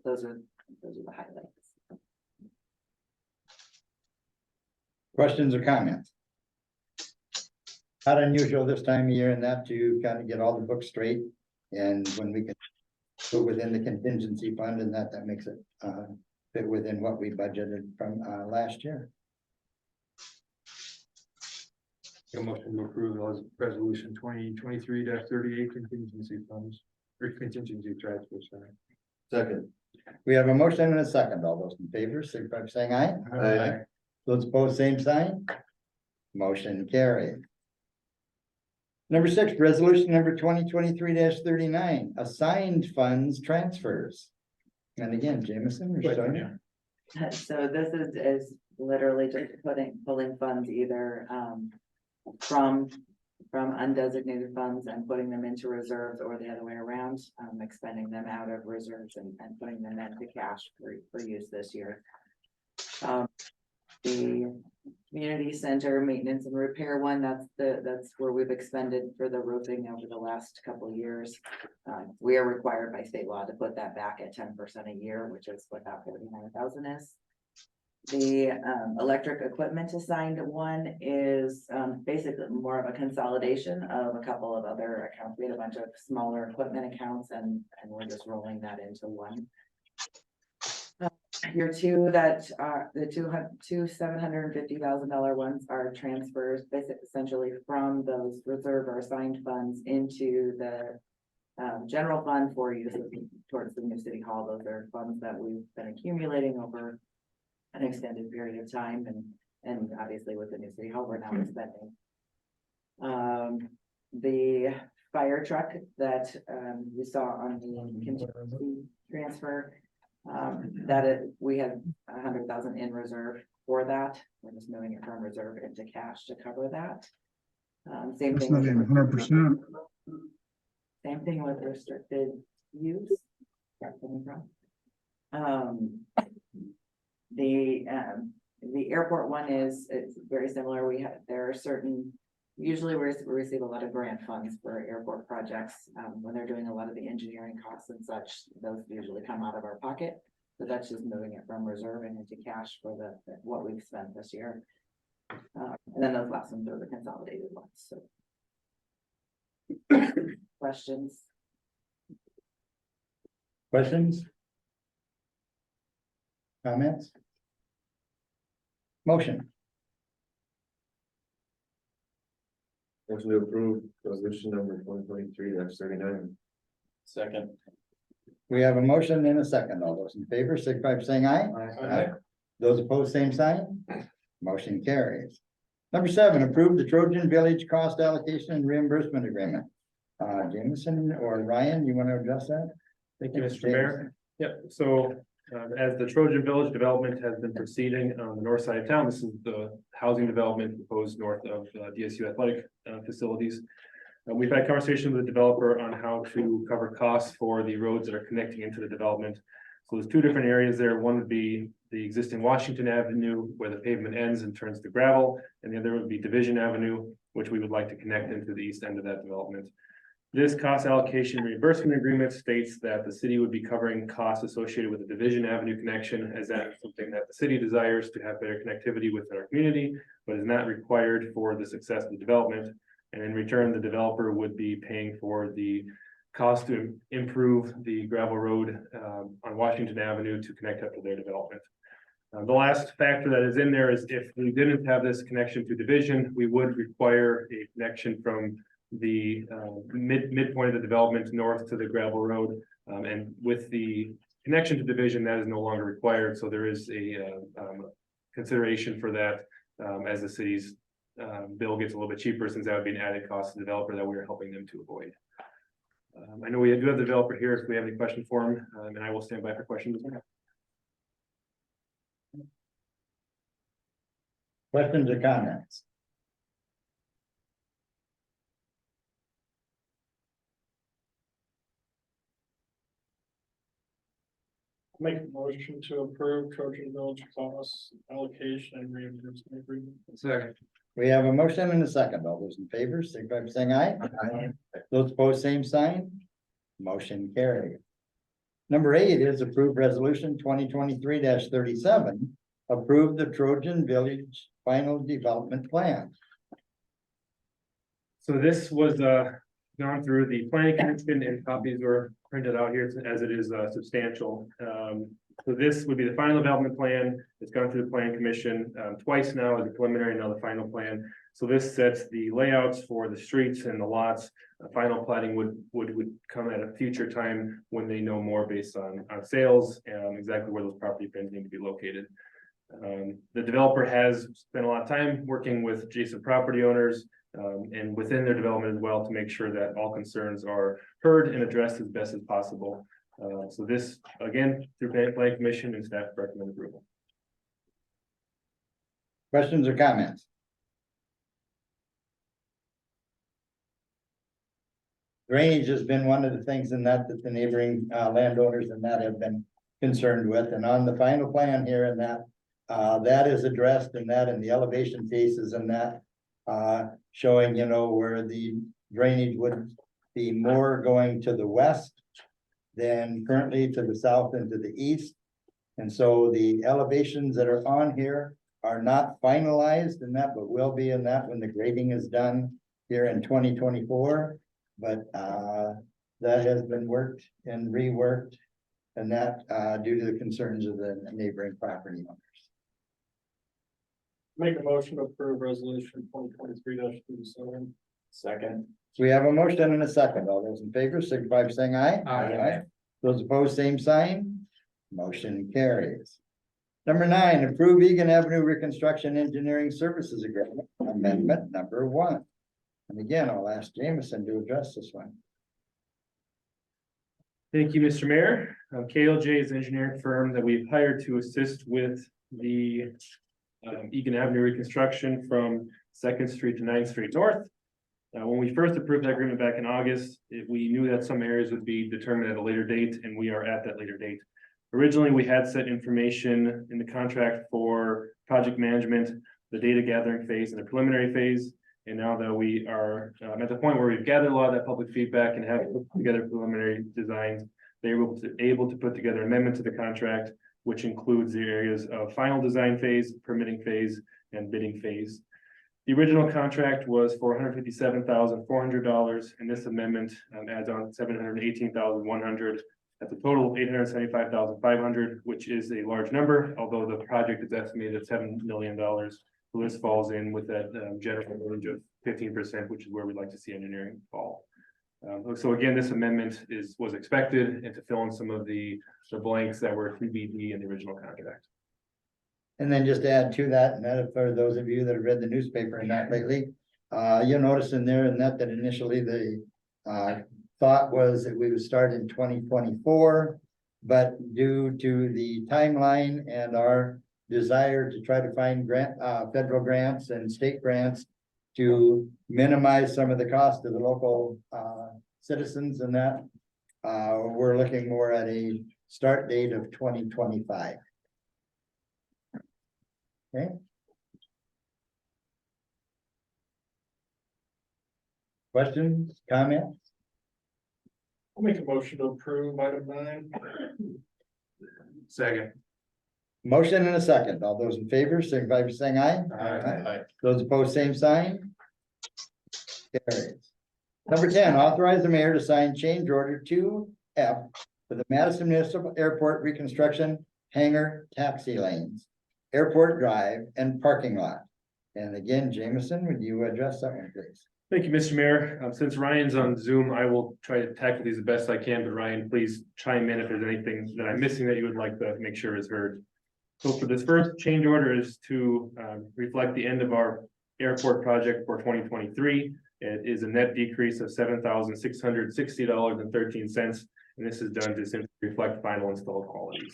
Those are the highlights. Questions or comments? Not unusual this time of year and that to kind of get all the books straight, and when we can put within the contingency fund, and that makes it fit within what we budgeted from last year. A motion to approve resolution 2023-38 contingency funds or contingency transfer. Sorry. Second. We have a motion and a second. All those in favor, signify by saying aye. Aye. Those opposed, same sign. Motion carried. Number 6, resolution number 2023-39, assigned funds transfers. And again, Jameson or Sonia? So this is literally just pulling funds either from from undesignated funds and putting them into reserves or the other way around, expending them out of reserves and putting them into cash for use this year. The community center maintenance and repair one, that's where we've expended for the roofing over the last couple of years. We are required by state law to put that back at 10% a year, which is what that 49,000 is. The electric equipment assigned one is basically more of a consolidation of a couple of other accounts. We had a bunch of smaller equipment accounts and we're just rolling that into one. Your two that are the two $750,000 ones are transfers essentially from those reserve or assigned funds into the general fund for use towards the new city hall. Those are funds that we've been accumulating over an extended period of time, and obviously with the new city hall, we're now spending. The fire truck that you saw on the contingency transfer, we had 100,000 in reserve for that. We're just moving it from reserve into cash to cover that. Same That's thing. not even 100%. Same thing with restricted use. The airport one it's very similar. There are certain, usually we receive a lot of grant funds for airport projects. When they're doing a lot of the engineering costs and such, those usually come out of our pocket. So that's just moving it from reserve and into cash for what we've spent this year. And then those last ones are the consolidated ones, so. Questions? Questions? Comments? Motion. Motion to approve resolution number 2023-39. Second. We have a motion and a second. All those in favor, signify by saying aye. Aye. Those opposed, same sign. Motion carries. Number 7, approve the Trojan Village Cost Allocation and Reimbursement Agreement. Jameson or Ryan, you want to address that? Thank you, Mr. Mayor. Yep, so as the Trojan Village development has been proceeding on the north side of town, this is the housing development proposed north of DSU athletic facilities. We've had conversations with the developer on how to cover costs for the roads that are connecting into the development. So there's 2 different areas there. One would be the existing Washington Avenue where the pavement ends and turns to gravel, and the other would be Division Avenue, which we would like to connect into the east end of that development. This cost allocation reimbursement agreement states that the city would be covering costs associated with the Division Avenue connection, as that is something that the city desires to have better connectivity with our community, but is not required for the success of the development. And in return, the developer would be paying for the cost to improve the gravel road on Washington Avenue to connect up to their development. The last factor that is in there is if we didn't have this connection to Division, we would require a connection from the midpoint of the development north to the gravel road. And with the connection to Division, that is no longer required. So there is a consideration for that as the city's bill gets a little bit cheaper, since that would be an added cost to the developer that we are helping them to avoid. I know we do have the developer here if we have any questions for him, and I will stand by for questions. Questions or comments? Make a motion to approve Trojan Village cost allocation and reimbursement agreement. Second. We have a motion and a second. All those in favor, signify by saying aye. Aye. Those opposed, same sign. Motion carried. Number 8 is approved resolution 2023-37. Approve the Trojan Village Final Development Plan. So this was gone through the planning commission, and copies were printed out here as it is substantial. So this would be the final development plan. It's gone through the planning commission twice now as a preliminary, now the final plan. So this sets the layouts for the streets and the lots. Final plating would come at a future time when they know more based on sales and exactly where those property pins need to be located. The developer has spent a lot of time working with adjacent property owners and within their development as well to make sure that all concerns are heard and addressed as best as possible. So this, again, through planning commission and staff recommend approval. Questions or comments? drainage has been one of the things in that the neighboring landowners and that have been concerned with, and on the final plan here and that. That is addressed in that, and the elevation faces and that, showing, you know, where the drainage would be more going to the west. Than currently to the south and to the east. And so the elevations that are on here are not finalized in that, but will be in that when the grading is done here in 2024. But that has been worked and reworked, and that due to the concerns of the neighboring property owners. Make a motion to approve resolution 2023-37. Second. So we have a motion and a second. All those in favor, signify by saying aye. Aye. Those opposed, same sign. Motion carries. Number 9, approve Egan Avenue Reconstruction Engineering Services Agreement, amendment number 1. And again, I'll ask Jameson to address this one. Thank you, Mr. Mayor. KLJ is an engineering firm that we've hired to assist with the Egan Avenue reconstruction from 2nd Street to 9th Street North. When we first approved that agreement back in August, we knew that some areas would be determined at a later date, and we are at that later date. Originally, we had set information in the contract for project management, the data gathering phase and the preliminary phase. And now that we are at the point where we've gathered a lot of that public feedback and have put together preliminary designs, they're able to put together an amendment to the contract, which includes the areas of final design phase, permitting phase, and bidding phase. The original contract was for $157,400, and this amendment adds on $718,100. That's a total of $875,500, which is a large number, although the project is estimated at $7 million. So this falls in with that general range of 15%, which is where we'd like to see engineering fall. So again, this amendment was expected, and to fill in some of the blanks that were TBD in the original contract. And then just to add to that, and that for those of you that have read the newspaper and that lately, you'll notice in there and that initially the thought was that we would start in 2024, but due to the timeline and our desire to try to find federal grants and state grants to minimize some of the cost of the local citizens and that, we're looking more at a start date of 2025. Okay. Questions, comments? I'll make a motion to approve item 9. Second. Motion and a second. All those in favor, signify by saying aye. Aye. Those opposed, same sign. Carries. Number 10, authorize the mayor to sign change order 2F for the Madison Municipal Airport reconstruction hangar taxi lanes, airport drive and parking lot. And again, Jameson, would you address that one, please? Thank you, Mr. Mayor. Since Ryan's on Zoom, I will try to tackle these the best I can, but Ryan, please chime in if there's anything that I'm missing that you would like to make sure is heard. So for this first change order is to reflect the end of our airport project for 2023. It is a net decrease of $7,660.13, and this is done to simply reflect final installed qualities.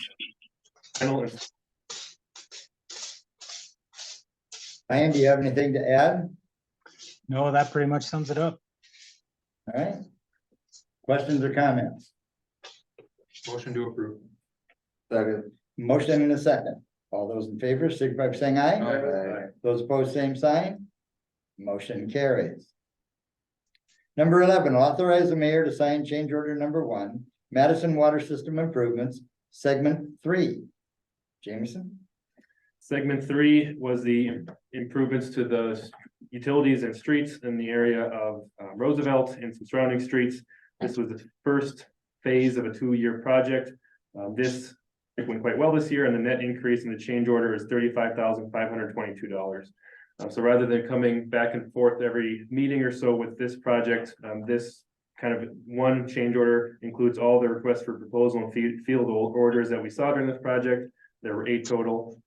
Ryan, do you have anything to add? No, that pretty much sums it up. All right. Questions or comments? Motion to approve. Second. Motion in a second. All those in favor, signify by saying aye. Aye. Those opposed, same sign. Motion carries. Number 11, authorize the mayor to sign change order number 1, Madison Water System Improvements, segment 3. Jameson? Segment 3 was the improvements to the utilities and streets in the area of Roosevelt and some surrounding streets. This was the first phase of a 2-year project. This went quite well this year, and the net increase in the change order is $35,522. So rather than coming back and forth every meeting or so with this project, this kind of one change order includes all the requests for proposal and field orders that we saw during this project. There were 8 total.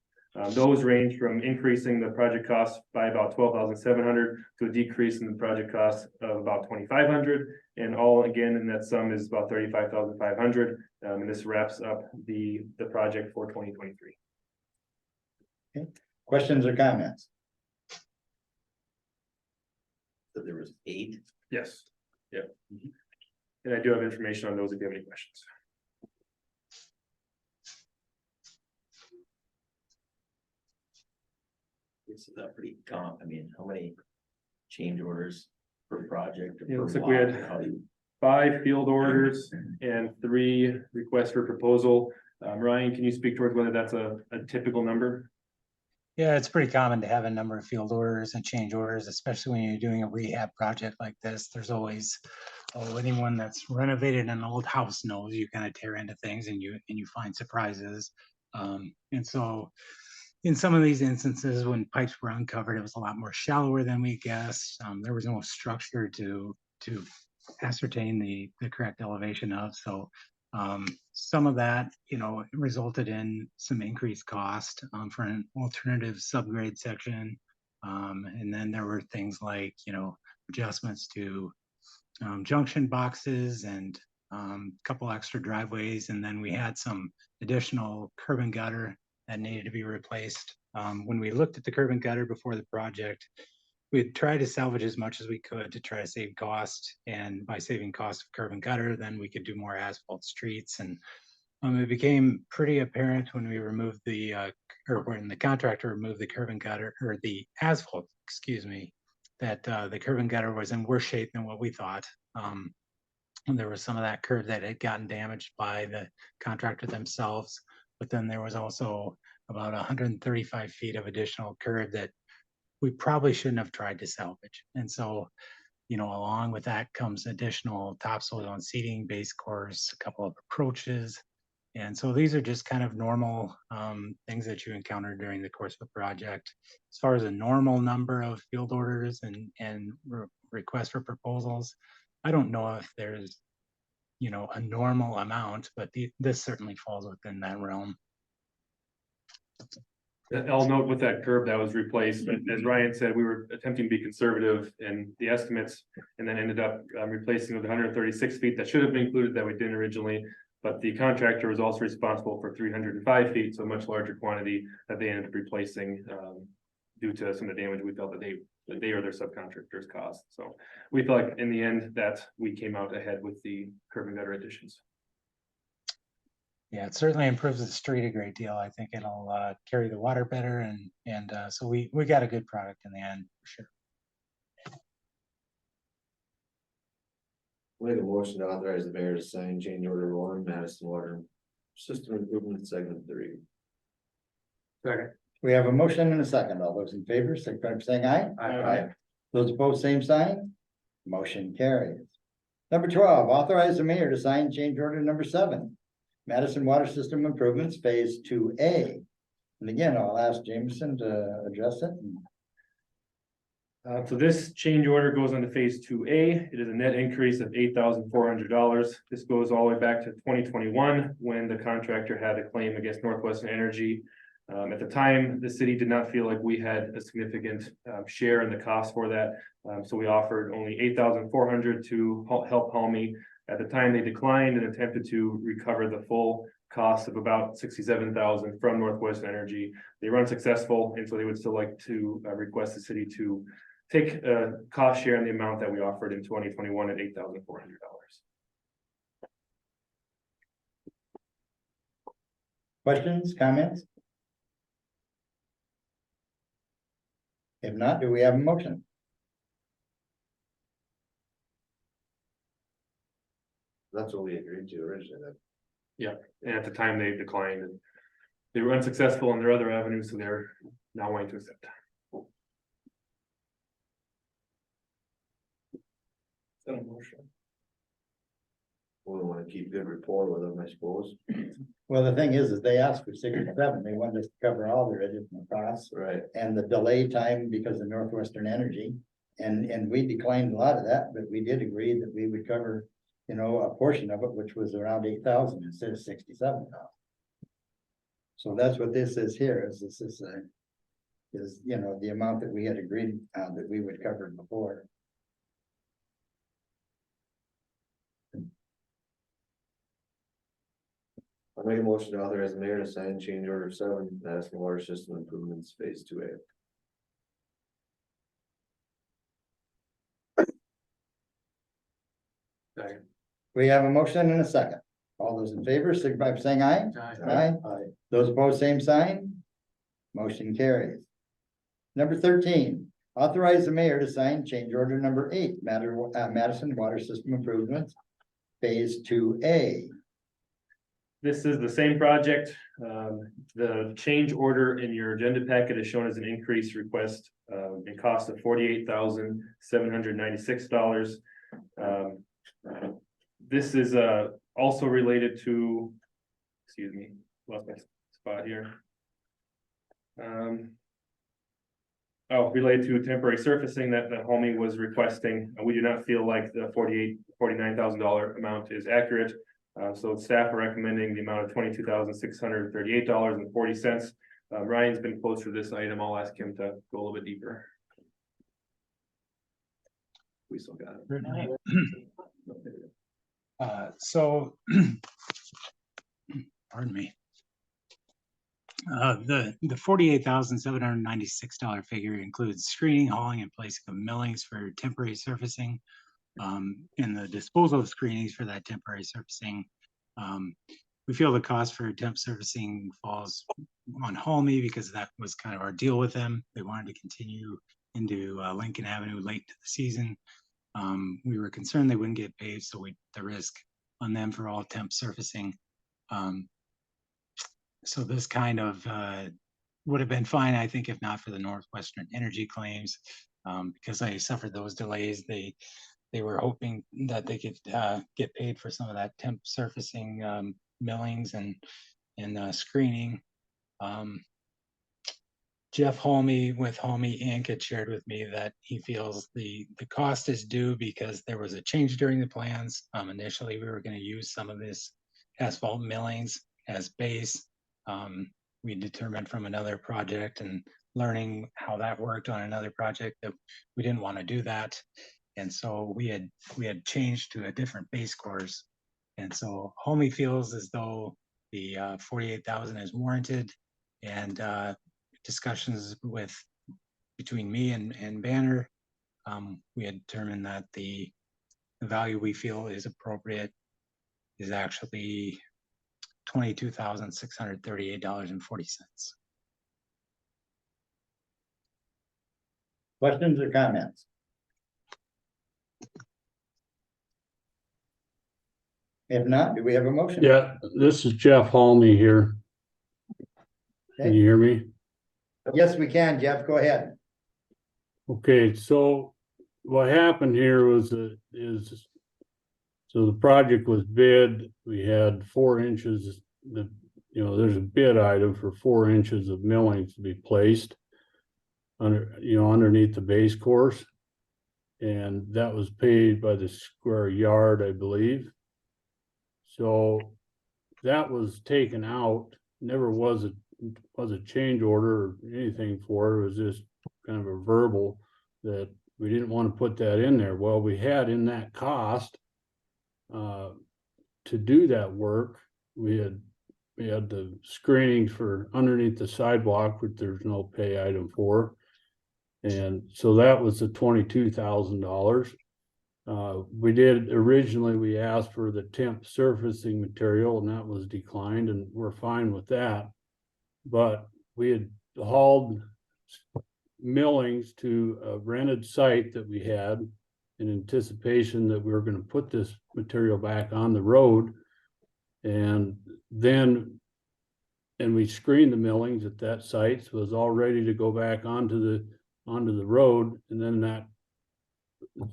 Those range from increasing the project cost by about $12,700 to a decrease in the project cost of about $2,500, and all again in that sum is about $35,500. And this wraps up the project for 2023. Okay. Questions or comments? So there was 8. Yes. And I do have information on those if you have any questions. This is a pretty I mean, how many change orders per project? or It per looks like we had- block? How do you- 5 field orders and 3 requests for proposal. Ryan, can you speak towards whether that's a typical number? Yeah, it's pretty common to have a number of field orders and change orders, especially when you're doing a rehab project like this. There's always, anyone that's renovated an old house knows you kind of tear into things and you find surprises. And so in some of these instances, when pipes were uncovered, it was a lot more shallower than we guessed. There was no structure to ascertain the correct elevation of. So some of that, resulted in some increased cost for an alternative subgrade section. And then there were things like, adjustments to junction boxes and a couple extra driveways. And then we had some additional curb and gutter that needed to be replaced. When we looked at the curb and gutter before the project, we tried to salvage as much as we could to try to save cost. And by saving cost of curb and gutter, then we could do more asphalt streets. And it became pretty apparent when we removed or when the contractor removed the curb and gutter, or the asphalt, excuse me, that the curb and gutter was in worse shape than what we thought. And there was some of that curb that had gotten damaged by the contractor themselves. But then there was also about 135 feet of additional curb that we probably shouldn't have tried to salvage. And so, along with that comes additional topsoil and seating, base course, a couple of approaches. And so these are just kind of normal things that you encounter during the course of the project. As far as a normal number of field orders and requests for proposals, I don't know if there's, a normal amount, but this certainly falls within that realm. I'll note with that curb that was replaced, as Ryan said, we were attempting to be conservative in the estimates and then ended up replacing with 136 feet that should have been included that we didn't originally. But the contractor was also responsible for 305 feet, so a much larger quantity that they ended up replacing due to some of the damage we felt that they or their subcontractors caused. So we felt like in the end that we came out ahead with the curb and gutter additions. Yeah, it certainly improves the street a great deal. I think it'll carry the water better, and so we got a good product in the end for sure. Make a motion to authorize the mayor to sign change order 1, Madison Water System Improvement Segment 3. Second. We have a motion and a second. All those in favor, signify by saying aye. Aye. Those opposed, same sign. Motion carries. Number 12, authorize the mayor to sign change order number 7. Madison Water System Improvements Phase 2A. And again, I'll ask Jameson to address it. So this change order goes on to phase 2A. It is a net increase of $8,400. This goes all the way back to 2021 when the contractor had a claim against Northwestern Energy. At the time, the city did not feel like we had a significant share in the cost for that. So we offered only $8,400 to help Helmy. At the time, they declined and attempted to recover the full cost of about $67,000 from Northwestern Energy. They were unsuccessful, and so they would still like to request the city to take a cost share in the amount that we offered in 2021 at $8,400. Questions, comments? If not, do we have a motion? That's what we agreed to originally. And at the time, they declined and they were unsuccessful in their other avenues, so they're now wanting to accept. We want to keep good rapport with them, I suppose. Well, the thing is they asked for 67. They wanted us to cover all their additional costs Right. and the delay time because of Northwestern Energy. And we declined a lot of that, but we did agree that we would cover, a portion of it, which was around 8,000 instead of 67,000. So that's what this is here, is this is the amount that we had agreed that we would cover before. I make a motion to authorize the mayor to sign change order 7, Madison Water System Improvements Phase 2A. Second. We have a motion and a second. All those in favor, signify by saying aye. Aye. Those opposed, same sign. Motion carries. Number 13, authorize the mayor to sign change order number 8, Madison Water System Improvements, Phase 2A. This is the same project. The change order in your agenda packet is shown as an increase request in cost of $48,796. This is also related to, excuse me, lost my spot here. Related to temporary surfacing that Homey was requesting. We do not feel like the $49,000 amount is accurate. So staff are recommending the amount of $22,638.40. Ryan's been close to this item. I'll ask him to go a little bit deeper. We still got it. So, pardon me. The $48,796 figure includes screening, hauling, and placing of millings for temporary surfacing, and the disposal of screenings for that temporary surfacing. We feel the cost for temp surfacing falls on Homey because that was kind of our deal with them. They wanted to continue into Lincoln Avenue late to the season. We were concerned they wouldn't get paved, so the risk on them for all temp surfacing. So this kind of would have been fine, I think, if not for the Northwestern Energy claims, because I suffered those delays. They were hoping that they could get paid for some of that temp surfacing millings and screening. Jeff Homey with Homey Inc. had shared with me that he feels the cost is due because there was a change during the plans. Initially, we were going to use some of this asphalt millings as base. We determined from another project and learning how that worked on another project that we didn't want to do that. And so we had changed to a different base course. And so Homey feels as though the 48,000 is warranted, and discussions between me and Banner, we had determined that the value we feel is appropriate is actually $22,638.40. Questions or comments? If not, do we have a motion? Yeah, this is Jeff Halmy here. Can you hear me? Yes, we can, Jeff, go ahead. Okay, so what happened here was so the project was bid. We had 4 inches there's a bid item for 4 inches of millings to be placed underneath the base course. And that was paid by the square yard, I believe. So that was taken out, never was a change order or anything for it. It was just kind of a verbal that we didn't want to put that in there. Well, we had in that cost to do that work. We had the screenings for underneath the sidewalk, which there's no pay item for. And so that was the $22,000. We asked for the temp surfacing material, and that was declined, and we're fine with that. But we had hauled millings to a rented site that we had in anticipation that we were going to put this material back on the road. And we screened the millings at that site, so it was all ready to go back onto the road, and then that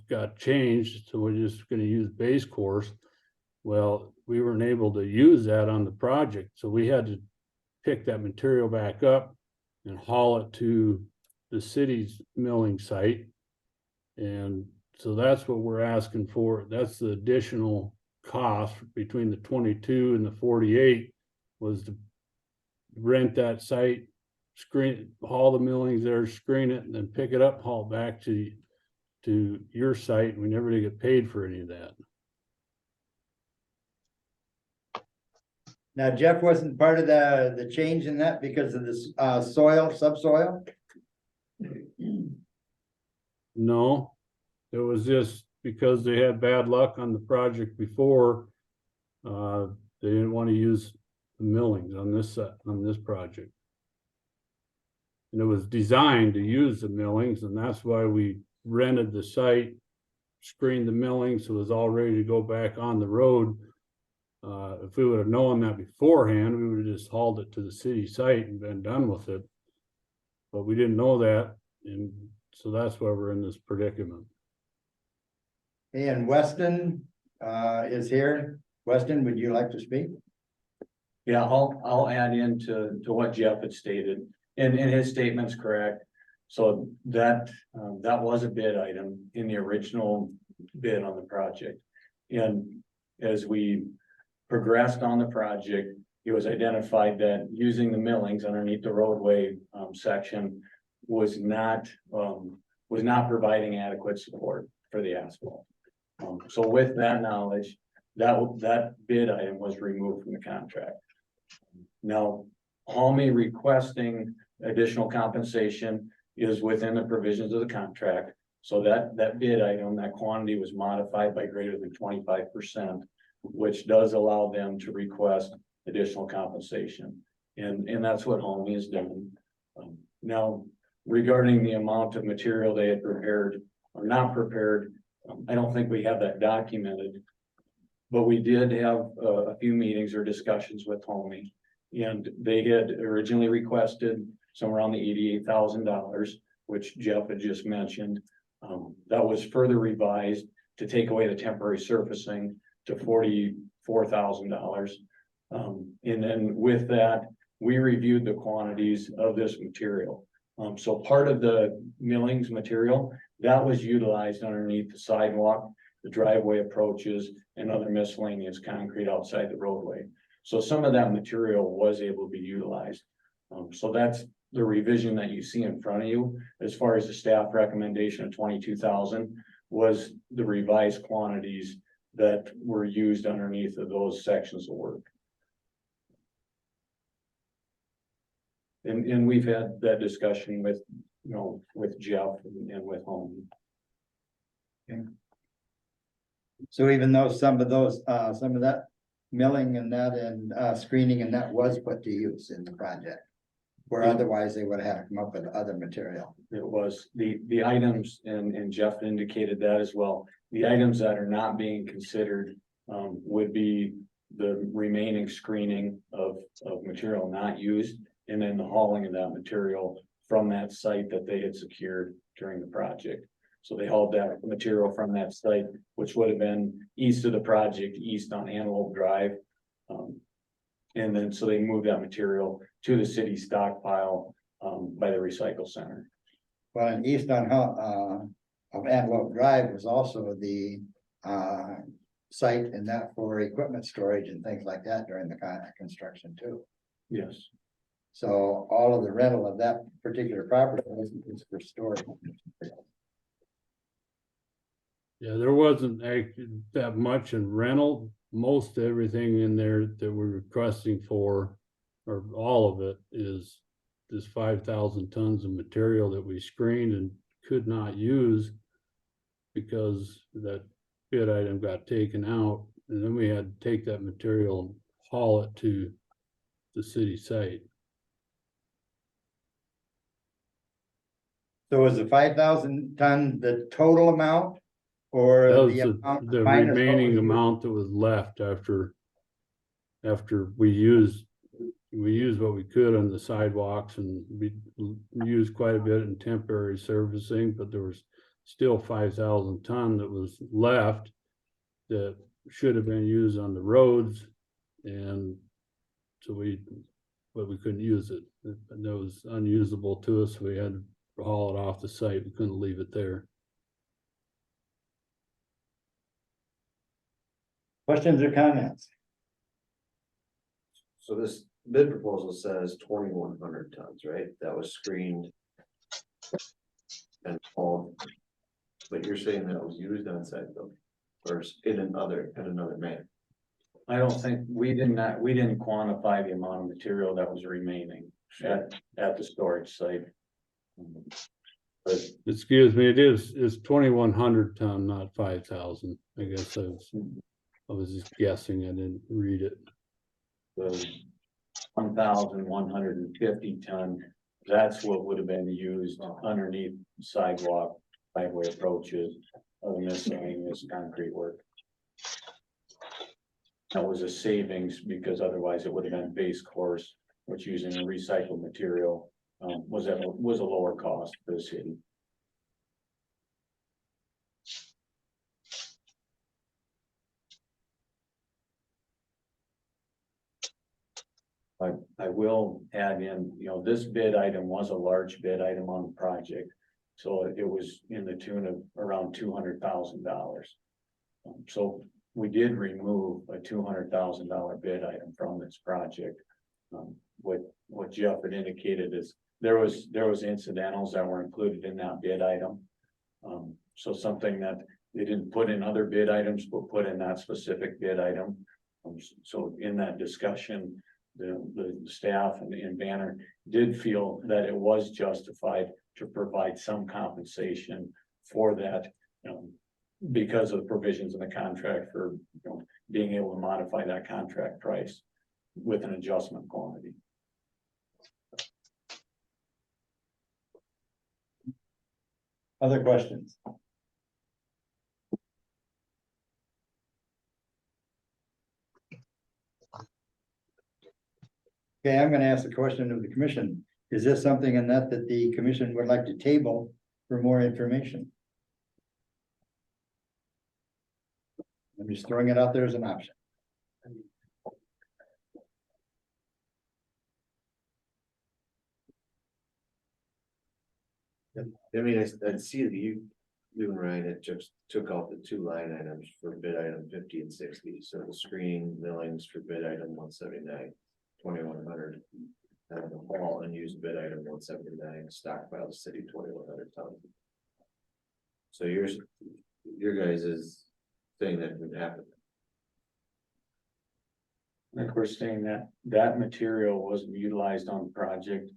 got changed, so we're just going to use base course. Well, we weren't able to use that on the project, so we had to pick that material back up and haul it to the city's milling site. And so that's what we're asking for. That's the additional cost between the 22 and the 48, was to rent that site, haul the millings there, screen it, and then pick it up, haul it back to your site. And we never did get paid for any of that. Now, Jeff wasn't part of the change in that because of this subsoil? No, it was just because they had bad luck on the project before. They didn't want to use the millings on this project. And it was designed to use the millings, and that's why we rented the site, screened the millings, so it was all ready to go back on the road. If we would have known that beforehand, we would have just hauled it to the city site and been done with it. But we didn't know that, and so that's why we're in this predicament. And Weston is here. Weston, would you like to speak? Yeah, I'll add into what Jeff had stated, and his statement's correct. So that was a bid item in the original bid on the project. And as we progressed on the project, it was identified that using the millings underneath the roadway section was not providing adequate support for the asphalt. So with that knowledge, that bid item was removed from the contract. Now, Halmy requesting additional compensation is within the provisions of the contract. So that bid item, that quantity was modified by greater than 25%, which does allow them to request additional compensation. And that's what Halmy has done. Now, regarding the amount of material they had prepared or not prepared, I don't think we have that documented. But we did have a few meetings or discussions with Halmy, and they had originally requested somewhere around the $88,000, which Jeff had just mentioned. That was further revised to take away the temporary surfacing to $44,000. And then with that, we reviewed the quantities of this material. So part of the millings material that was utilized underneath the sidewalk, the driveway approaches, and other miscellaneous concrete outside the roadway. So some of that material was able to be utilized. So that's the revision that you see in front of you. As far as the staff recommendation of 22,000 was the revised quantities that were used underneath of those sections of work. And we've had that discussion with, with Jeff and with Halmy. Okay. So even though some of that milling and that and screening and that was put to use in the project, where otherwise they would have come up with other material. It was the items, and Jeff indicated that as well. The items that are not being considered would be the remaining screening of material not used, and then the hauling of that material from that site that they had secured during the project. So they hauled that material from that site, which would have been east of the project, east on Antelope Drive. And then so they moved that material to the city stockpile by the recycle center. Well, and east of Antelope Drive was also the site and that for equipment storage and things like that during the construction too. Yes. So all of the rental of that particular property is for storage. Yeah, there wasn't actually that much in rental. Most everything in there that we're requesting for, or all of it, is this 5,000 tons of material that we screened and could not use because that bid item got taken out, and then we had to take that material and haul it to the city site. So was the 5,000 ton the total amount? Or That was the the remaining amount that was left after we used what we could on the sidewalks, and we used quite a bit in temporary servicing, but there was still 5,000 ton that was left that should have been used on the roads, and so but we couldn't use it. And that was unusable to us. We had to haul it off the site. We couldn't leave it there. Questions or comments? So this bid proposal says 2,100 tons, right? That was screened. And all, but you're saying that was used on site though, or in another manner? I don't think we didn't quantify the amount of material that was remaining at the storage site. Excuse me, it's 2,100 ton, not 5,000. I guess I was just guessing. I didn't read it. The 1,150 ton, that's what would have been used underneath sidewalk, driveway approaches, other miscellaneous concrete work. That was a savings because otherwise it would have been base course, which using a recycled material was a lower cost for the city. I will add in, this bid item was a large bid item on the project. So it was in the tune of around $200,000. So we did remove a $200,000 bid item from this project. What Jeff had indicated is there was incidentals that were included in that bid item. So something that they didn't put in other bid items, but put in that specific bid item. So in that discussion, the staff and Banner did feel that it was justified to provide some compensation for that, because of provisions in the contract for, being able to modify that contract price with an adjustment quantity. Other questions? Okay, I'm gonna ask the question of the commission. Is this something in that the commission would like to table for more information? I'm just throwing it out there as an option. I mean, I see that you and Ryan had just took out the two line items for bid item 50 and 60. So the screen millings for bid item 179, 2,100. And the all unused bid item 179, stockpile city 2,100 tons. So your guys is saying that would happen. I think we're saying that material wasn't utilized on the project,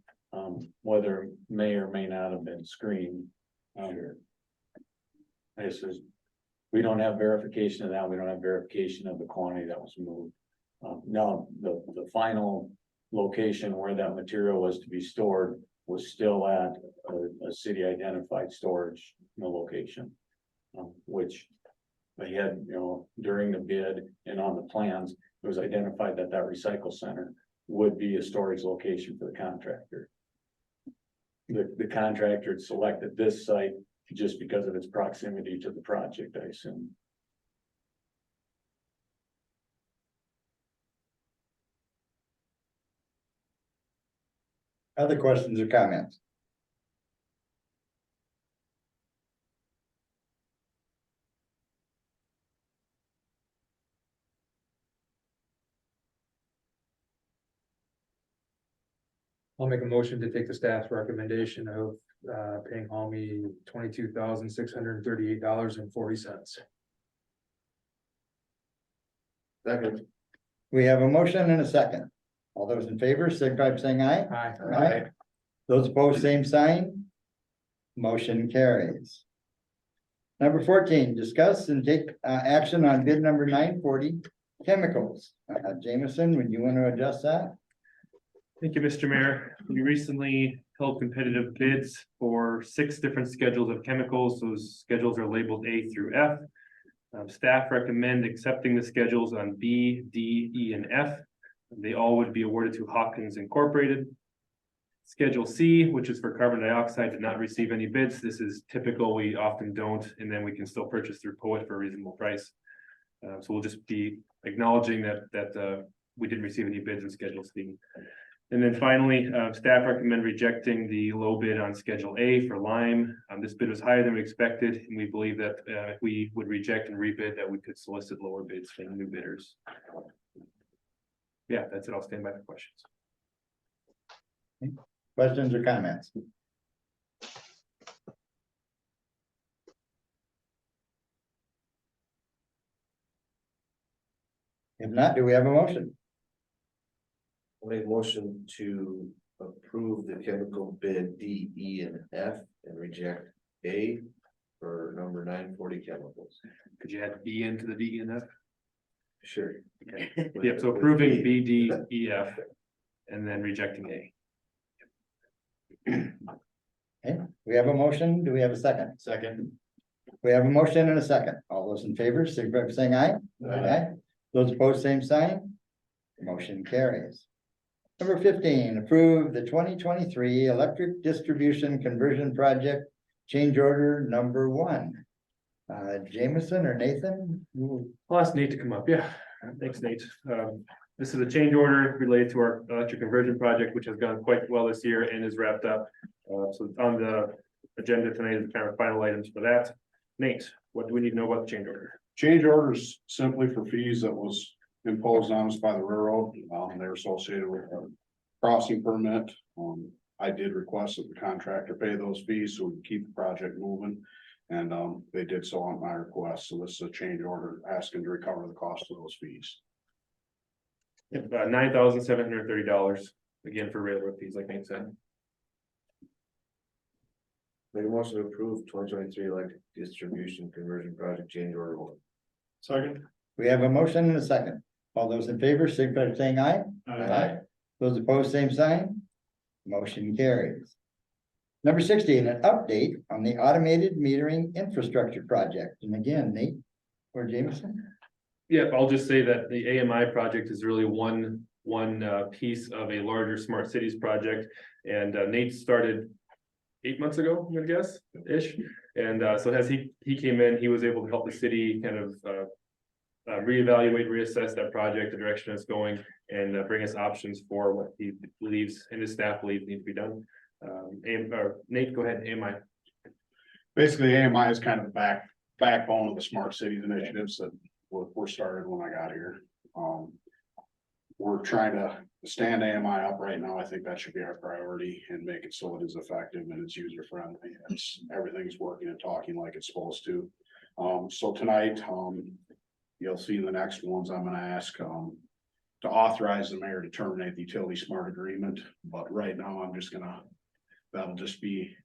whether it may or may not have been screened. This is, we don't have verification of that. We don't have verification of the quantity that was moved. Now, the final location where that material was to be stored was still at a city identified storage location, which they had, during the bid and on the plans, it was identified that recycle center would be a storage location for the contractor. The contractor had selected this site just because of its proximity to the project, I assume. Other questions or comments? I'll make a motion to take the staff's recommendation of paying Halmy $22,638.40. Second. We have a motion and a second. All those in favor, signify by saying aye. Aye. Those opposed, same sign. Motion carries. Number 14, discuss and take action on bid number 940, chemicals. Jameson, would you want to address that? Thank you, Mr. Mayor. We recently held competitive bids for 6 different schedules of chemicals. Those schedules are labeled A through F. Staff recommend accepting the schedules on B, D, E, and F. They all would be awarded to Hawkins Incorporated. Schedule C, which is for carbon dioxide, did not receive any bids. This is typical. We often don't, and then we can still purchase through Poet for a reasonable price. So we'll just be acknowledging that we didn't receive any bids in Schedule C. And then finally, staff recommend rejecting the low bid on Schedule A for lime. This bid was higher than we expected, and we believe that if we would reject and rebid, that we could solicit lower bids from new bidders. Yeah, that's it. I'll stand by for questions. Questions or comments? If not, do we have a motion? I'll make a motion to approve the chemical bid D, E, and F and reject A for number 940 chemicals. Could you add B into the D, E, and F? Sure. Yep, so approving B, D, E, F, and then rejecting A. Okay, we have a motion. Do we have a second? Second. We have a motion and a second. All those in favor, signify by saying aye. Aye. Those opposed, same sign. Motion carries. Number 15, approve the 2023 electric distribution conversion project change order number 1. Jameson or Nathan? I'll ask Nate to come up. Yeah, thanks, Nate. This is a change order related to our electric conversion project, which has gone quite well this year and is wrapped up. So on the agenda tonight is kind of final items for that. Nate, what do we need to know about the change order? Change orders simply for fees that was imposed on us by the railroad. They're associated with a crossing permit. I did request that the contractor pay those fees so we can keep the project moving. And they did so on my request. So this is a change order asking to recover the cost of those fees. $9,730, again for railroad fees, like Nate said. Make a motion to approve 2023 electric distribution conversion project change order 1. Second. We have a motion and a second. All those in favor, signify by saying aye. Those opposed, same sign. Motion carries. Number 16, an update on the automated metering infrastructure project. And again, Nate or Jameson? Yeah, I'll just say that the AMI project is really one piece of a larger smart cities project. And Nate started 8 months ago, I'm gonna guess, ish. And so as he came in, he was able to help the city kind of reevaluate, reassess that project, the direction it's going, and bring us options for what he believes and his staff believes need to be done. Nate, go ahead, AMI. Basically, AMI is kind of the backbone of the smart cities initiatives that were started when I got here. We're trying to stand AMI up right now. I think that should be our priority and make it so it is effective and it's user friendly. Everything's working and talking like it's supposed to. So tonight, you'll see in the next ones, I'm gonna ask to authorize the mayor to terminate the utility smart agreement. But right now, that'll just be,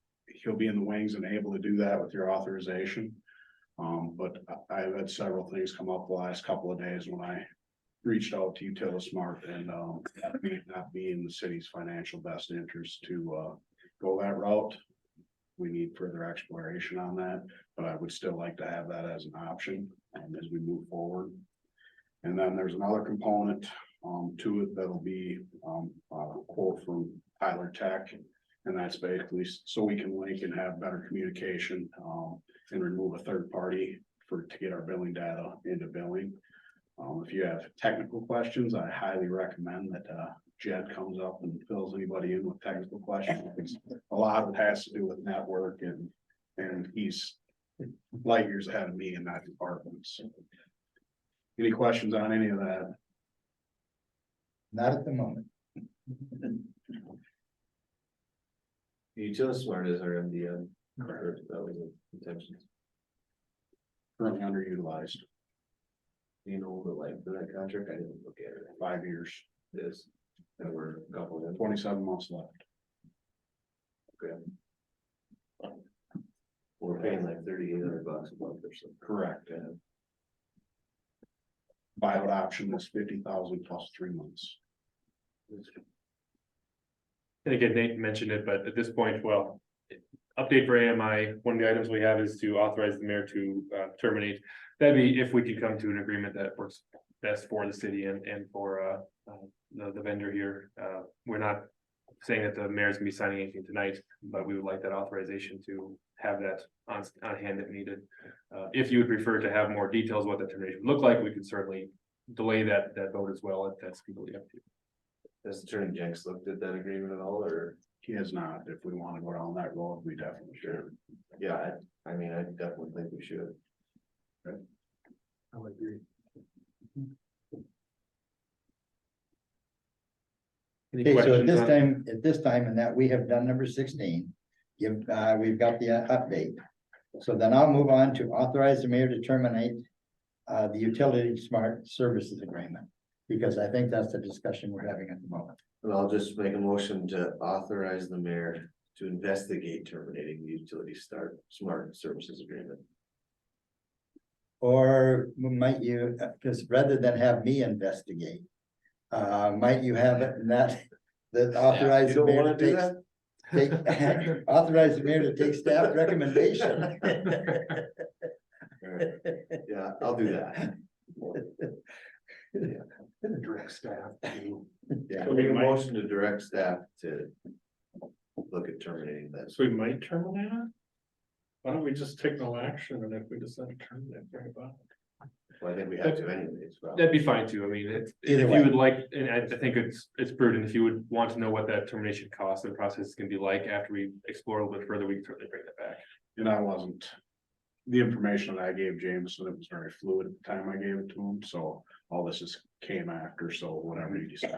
he'll be in the wings and able to do that with your authorization. But I've had several things come up the last couple of days when I reached out to Utilismart and that may not be in the city's financial best interest to go that route. We need further exploration on that, but I would still like to have that as an option as we move forward. And then there's another component to it that'll be a quote from Tyler Tech. And that's basically so we can link and have better communication and remove a third party to get our billing data into billing. If you have technical questions, I highly recommend that Jed comes up and fills anybody in with technical questions. A lot of it has to do with network and he's light years ahead of me in that department. So, any questions on any of that? Not at the moment. Utilismart is our MDM. That was the intention. Currently underutilized. Do you know the length of that contract? I didn't look at it. 5 years. This, and we're a couple of 27 months left. Okay. We're paying like $3,800 a month or something. Correct. Buyout option is 50,000 plus 3 months. And again, Nate mentioned it, but at this point, well, update for AMI, one of the items we have is to authorize the mayor to terminate. That'd be if we could come to an agreement that works best for the city and for the vendor here. We're not saying that the mayor's gonna be signing anything tonight, but we would like that authorization to have that on hand if needed. If you would prefer to have more details what the termination would look like, we could certainly delay that vote as well. That's completely up to you. Has Attorney Jenks looked at that agreement at all, or? He has not. If we want to go down that road, we definitely should. Yeah, I mean, I definitely think we should. I would agree. Any Okay, so at questions on- this time, and that we have done number 16. We've got the update. So then I'll move on to authorize the mayor to terminate the utility smart services agreement. Because I think that's the discussion we're having at the moment. And I'll just make a motion to authorize the mayor to investigate terminating the utility smart services agreement. Or might you, because rather than have me investigate, might you have it in that authorize You the don't mayor wanna to do take, that? authorize the mayor to take staff recommendation. Yeah, I'll do that. Direct staff. Yeah. I'll make a motion to direct staff to look at terminating this. So we might terminate it? Why don't we just take no action, and if we decide to terminate, bring it back? Well, I think we have to anyways. Well, That'd be fine too. I mean, if Either you way. would like, and I think it's prudent, if you would want to know what that termination cost and process is gonna be like after we explore a little bit further, we can certainly bring that back. And I wasn't, the information that I gave Jameson, it was very fluid at the time I gave it to him, so all this is came after, so whatever you decide,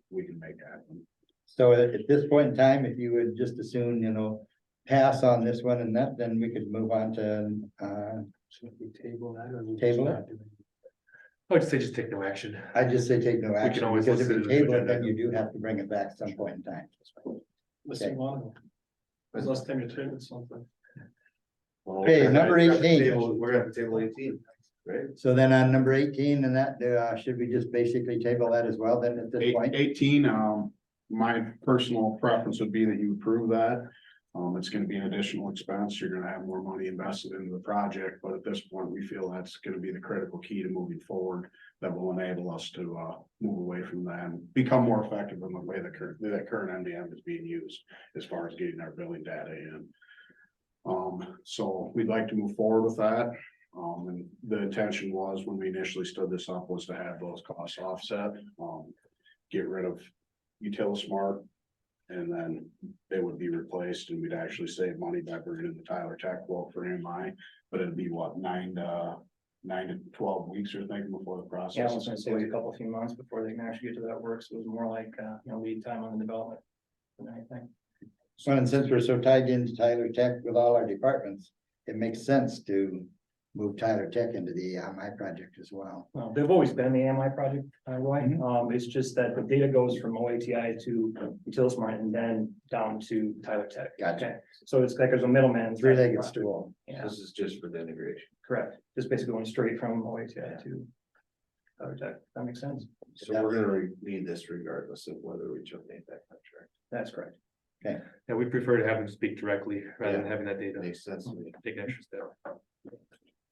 we can make happen. So at this point in time, if you would just as soon, pass on this one and that, then we could move on to, Should we table that or? Table it? I would say just take no action. I just say take no action, always because if list it you as an table it, then agenda. you do have to bring it back at some point in time. Let's Okay. move on. When's the last time you tabled something? well, Okay, we're number gonna have to 18. table- We're gonna have to table 18, right? So then on number 18 and that, should we just basically table that as well then at this point? 18, my personal preference would be that you approve that. It's gonna be an additional expense. You're gonna have more money invested into the project, but at this point, we feel that's gonna be the critical key to moving forward. That will enable us to, move away from that and become more effective in the way that current MDM is being used as far as getting our billing data in. So we'd like to move forward with that. And the intention was, when we initially stood this up, was to have those costs offset, get rid of Utilismart. And then they would be replaced and we'd actually save money by bringing in the Tyler Tech quote for MI. But it'd be what, 9 to 12 weeks or thinking before the process. Yeah, I was gonna say a few months before they can actually get to that work, so it was more like, lead time on the development than anything. Well, and since we're so tied into Tyler Tech with all our departments, it makes sense to move Tyler Tech into the AMI project as well. Well, they've always been in the AMI project, Roy. Mhm. It's just that the data goes from OATI to Utilismart and then down to Tyler Tech. Gotcha. Okay, so it's like there's a middleman. Three-legged stool. Yeah, This is just for the integration. correct. Just basically going straight from OATI to Tyler Tech. That makes sense. So we're gonna need this regardless of whether we terminate that contract. That's correct. Yeah, we prefer to have them speak directly rather than having that data. Makes sense to me. Take extra step.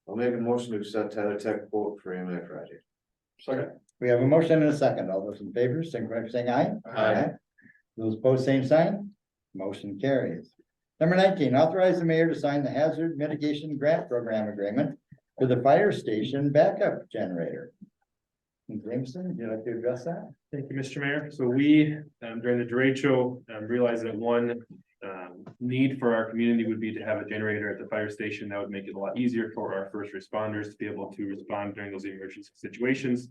I'll make a motion to accept Tyler Tech quote for AMI project. We have a motion and a second. All those in favor, signify by saying aye. Aye. Those opposed, same sign. Motion carries. Number 19, authorize the mayor to sign the hazard mitigation grant program agreement for the fire station backup generator. Jameson, would you like to address that? Thank you, Mr. Mayor. So we, during the derecho, realized that one need for our community would be to have a generator at the fire station. That would make it a lot easier for our first responders to be able to respond during those emergency situations.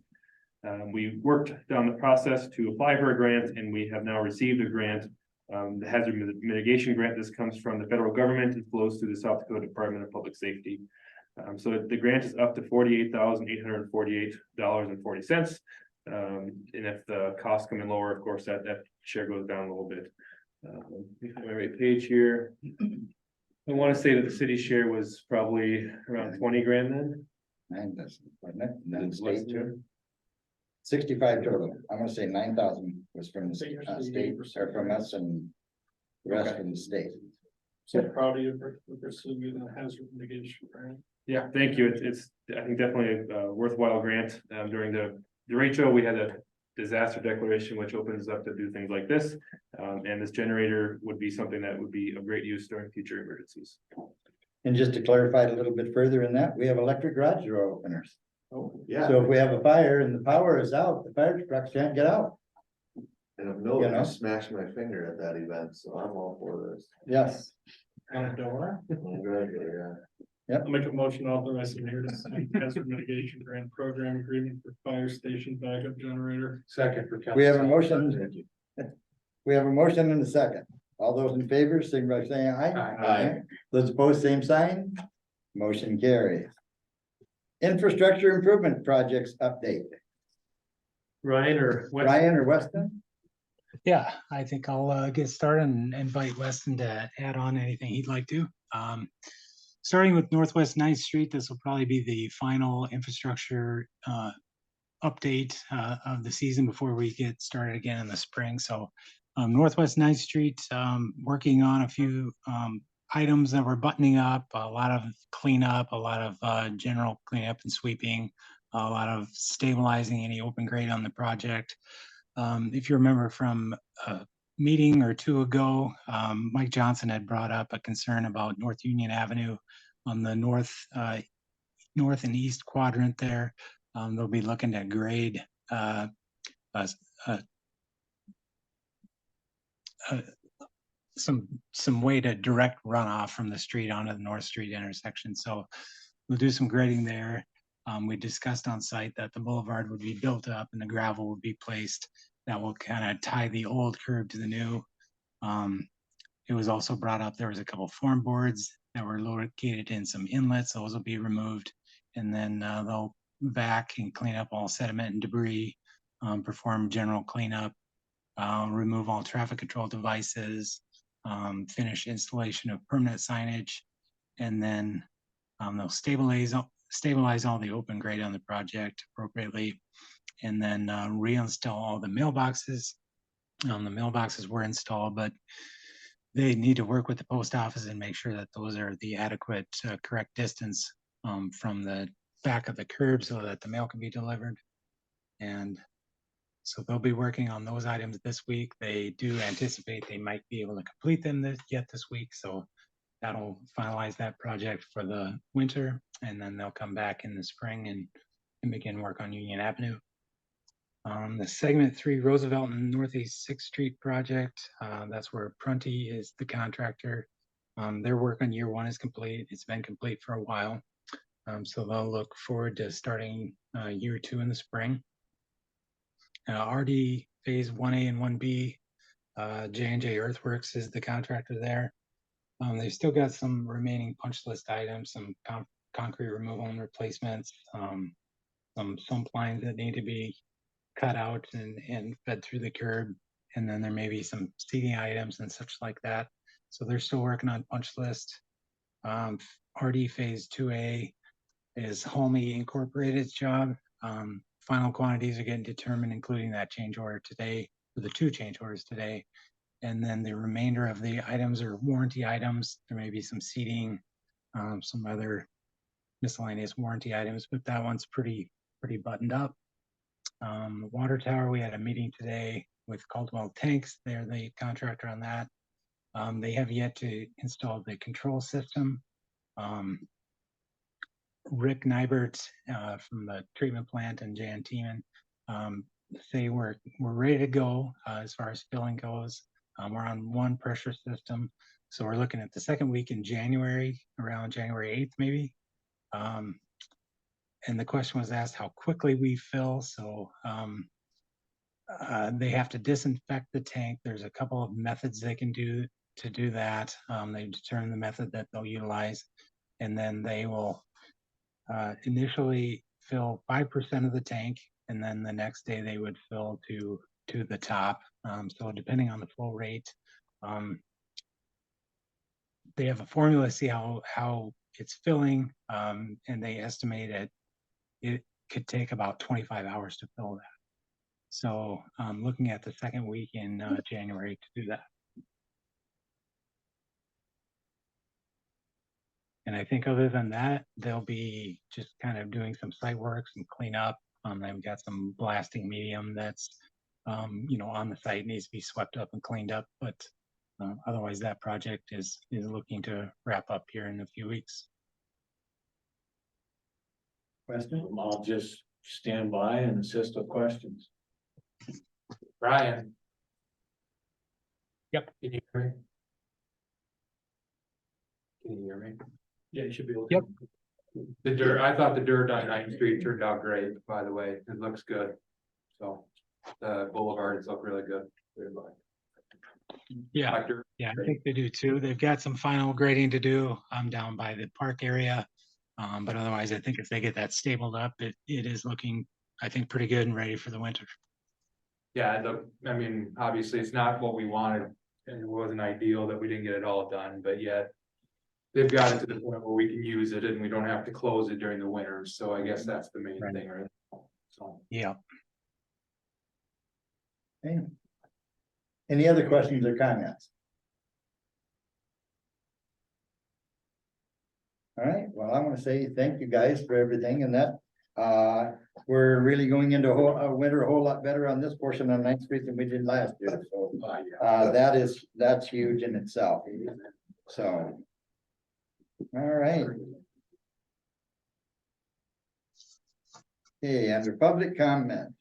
We worked down the process to apply for a grant and we have now received a grant. The hazard mitigation grant, this comes from the federal government. It flows through the South Dakota Department of Public Safety. So the grant is up to $48,848.40. And if the costs come in lower, of course, that share goes down a little bit. If I have my right page here. I want to say that the city share was probably around 20 grand then. Nine doesn't, wasn't it? And then It's less state than- too. 65 total. I'm gonna say 9,000 was from the state or from us and the rest from the state. So proud of you for pursuing the hazard mitigation, right? Yeah, thank you. It's, I think definitely a worthwhile grant. During the derecho, we had a disaster declaration, which opens us up to do things like this. And this generator would be something that would be of great use during future emergencies. And just to clarify it a little bit further in that, we have electric garage door openers. Oh, yeah. So if we have a fire and the power is out, the fire trucks can't get out. And I've known You know? I smashed my finger at that event, so I'm all for this. Yes. On a door. I'm good, yeah. I'll make a motion to authorize the mayor to sign hazard mitigation grant program agreement for fire station backup generator. Second for. We have a motion. We have a motion and a second. All those in favor, signify by saying aye. Aye. Those opposed, same sign. Motion carries. Infrastructure improvement projects update. Ryan or Wes? Ryan or Weston? Yeah, I think I'll get started and invite Weston to add on anything he'd like to. Starting with Northwest 9th Street, this will probably be the final infrastructure update of the season before we get started again in the spring. So Northwest 9th Street, working on a few items that we're buttoning up, a lot of cleanup, a lot of general cleanup and sweeping, a lot of stabilizing any open grade on the project. If you remember from a meeting or two ago, Mike Johnson had brought up a concern about North Union Avenue on the north and east quadrant there. They'll be looking to grade some way to direct runoff from the street onto the North Street intersection. So we'll do some grading there. We discussed on site that the boulevard would be built up and the gravel would be placed. That will kind of tie the old curb to the new. It was also brought up there was a couple form boards that were located in some inlets. Those will be removed, and then they'll vac and clean up all sediment and debris, perform general cleanup, remove all traffic control devices, finish installation of permanent signage, and then they'll stabilize all the open grade on the project appropriately, and then reinstall all the mailboxes. The mailboxes were installed, but they need to work with the post office and make sure that those are the adequate, correct distance from the back of the curb so that the mail can be delivered. And so they'll be working on those items this week. They do anticipate they might be able to complete them this week. So that'll finalize that project for the winter, and then they'll come back in the spring and begin work on Union Avenue. The segment 3 Roosevelt and Northeast 6th Street project, that's where Prunty is the contractor. Their work on year 1 is complete. It's been complete for a while. So they'll look forward to starting year 2 in the spring. RD phase 1A and 1B, J&J Earthworks is the contractor there. They've still got some remaining punch list items, some concrete removal and replacements, some sump lines that need to be cut out and fed through the curb. And then there may be some seating items and such like that. So they're still working on punch list. RD phase 2A is Holme Incorporated's job. Final quantities are getting determined, including that change order today, or the 2 change orders today. And then the remainder of the items are warranty items. There may be some seating, some other miscellaneous warranty items, but that one's pretty buttoned up. Water tower, we had a meeting today with Caldwell Tanks. They're the contractor on that. They have yet to install the control system. Rick Nybert from the treatment plant and Jan Tiemann say we're ready to go as far as filling goes. We're on 1 pressure system, so we're looking at the second week in January, around January 8th maybe. And the question was asked how quickly we fill. So they have to disinfect the tank. There's a couple of methods they can do to do that. They determine the method that they'll utilize, and then they will initially fill 5% of the tank, and then the next day they would fill to the top. So depending on the flow rate, they have a formula to see how it's filling, and they estimate it could take about 25 hours to fill that. So looking at the second week in January to do that. And I think other than that, they'll be just kind of doing some site works and clean up. They've got some blasting medium that's, on the site, needs to be swept up and cleaned up. But otherwise, that project is looking to wrap up here in a few weeks. Question? I'll just stand by and assist with questions. Brian? Yep. Can you hear me? Can you hear me? Yeah, you should be able Yep. The dirt, I thought the dirt on 9th Street turned out great, by the way. It looks good. So the boulevards look really good. Yeah, I think they do too. They've got some final grading to do. I'm down by the park area. But otherwise, I think if they get that stabled up, it is looking, I think, pretty good and ready for the winter. Yeah, I mean, obviously, it's not what we wanted, and it wasn't ideal that we didn't get it all done, but yet. They've got it to the point where we can use it and we don't have to close it during the winter, so I guess that's the main Right. thing, right? So. Yeah. Okay. Any other questions or comments? All right, well, I want to say thank you guys for everything and that, we're really going into winter a whole lot better on this portion of Ninth Street than we did last year, so. That's huge in itself, so. All right. Okay, under public comment.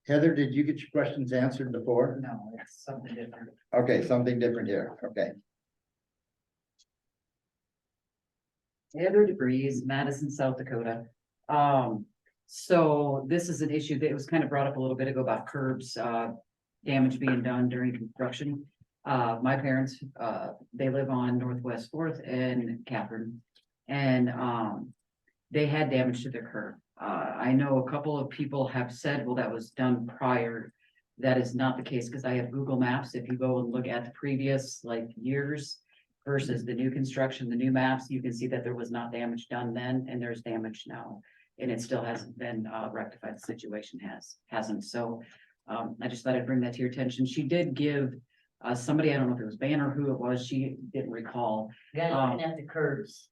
Heather, did you get your questions answered before? No, it's something different. Okay, something different here, okay. Heather DeBreeze, Madison, South Dakota. So this is an issue that was kind of brought up a little bit ago about curbs, damage being done during construction. My parents, they live on Northwest Fourth and Catherine. And, they had damage to their curb. I know a couple of people have said, well, that was done prior. That is not the case, because I have Google Maps. If you go and look at the previous like years versus the new construction, the new maps, you can see that there was not damage done then, and there's damage now. And it still hasn't been rectified. The situation hasn't. So I just thought I'd bring that to your attention. She did give somebody, I don't know if it was Banner, who it was, she didn't recall. Looking at the curves.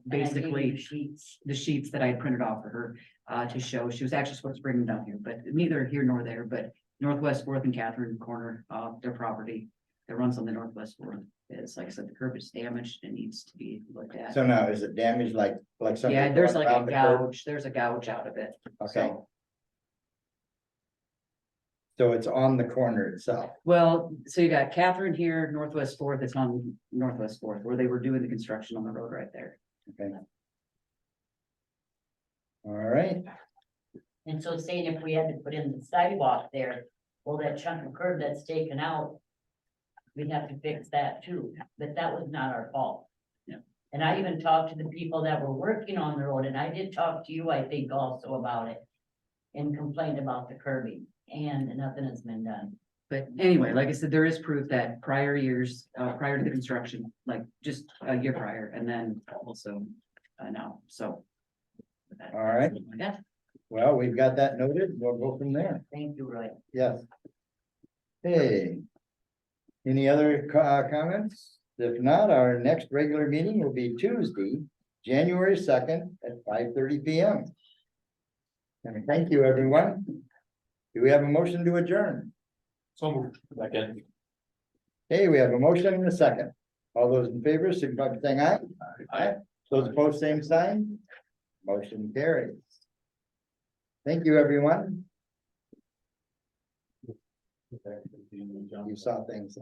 Basically, the sheets that I had printed off for her to show. She was actually supposed to bring them down here, but neither here nor there. But Northwest Fourth and Catherine corner of their property that runs on the Northwest Fourth is, like I said, the curb is damaged and needs to be looked at. So now, is it damaged like something? Yeah, there's going like a around the curb? gouge. There's a gouge out of it. Okay. So it's on the corner itself. Well, so you got Catherine here, Northwest Fourth, it's on Northwest Fourth, where they were doing the construction on the road right there. Okay. All right, And so saying if we had to put in the sidewalk there, well, that chunk of curb that's taken out. We'd have to fix that too, but that was not our fault. Yeah. And I even talked to the people that were working on the road, and I did talk to you, I think, also about it. And complained about the curbing, and nothing has been done. But anyway, like I said, there is proof that prior years, prior to the construction, like just a year prior, and then also now, so. all right. Yeah, Well, we've got that noted. We'll go from there. Thank you, Roy. Yes. Hey. Any other comments? If not, our next regular meeting will be Tuesday, January 2nd at 5:30 p.m. And thank you, everyone. Do we have a motion to adjourn? So moved. Second. Hey, we have a motion and a second. All those in favor, signify by saying aye. Aye. Those opposed, same sign. Motion carries. Thank you, everyone. You saw things.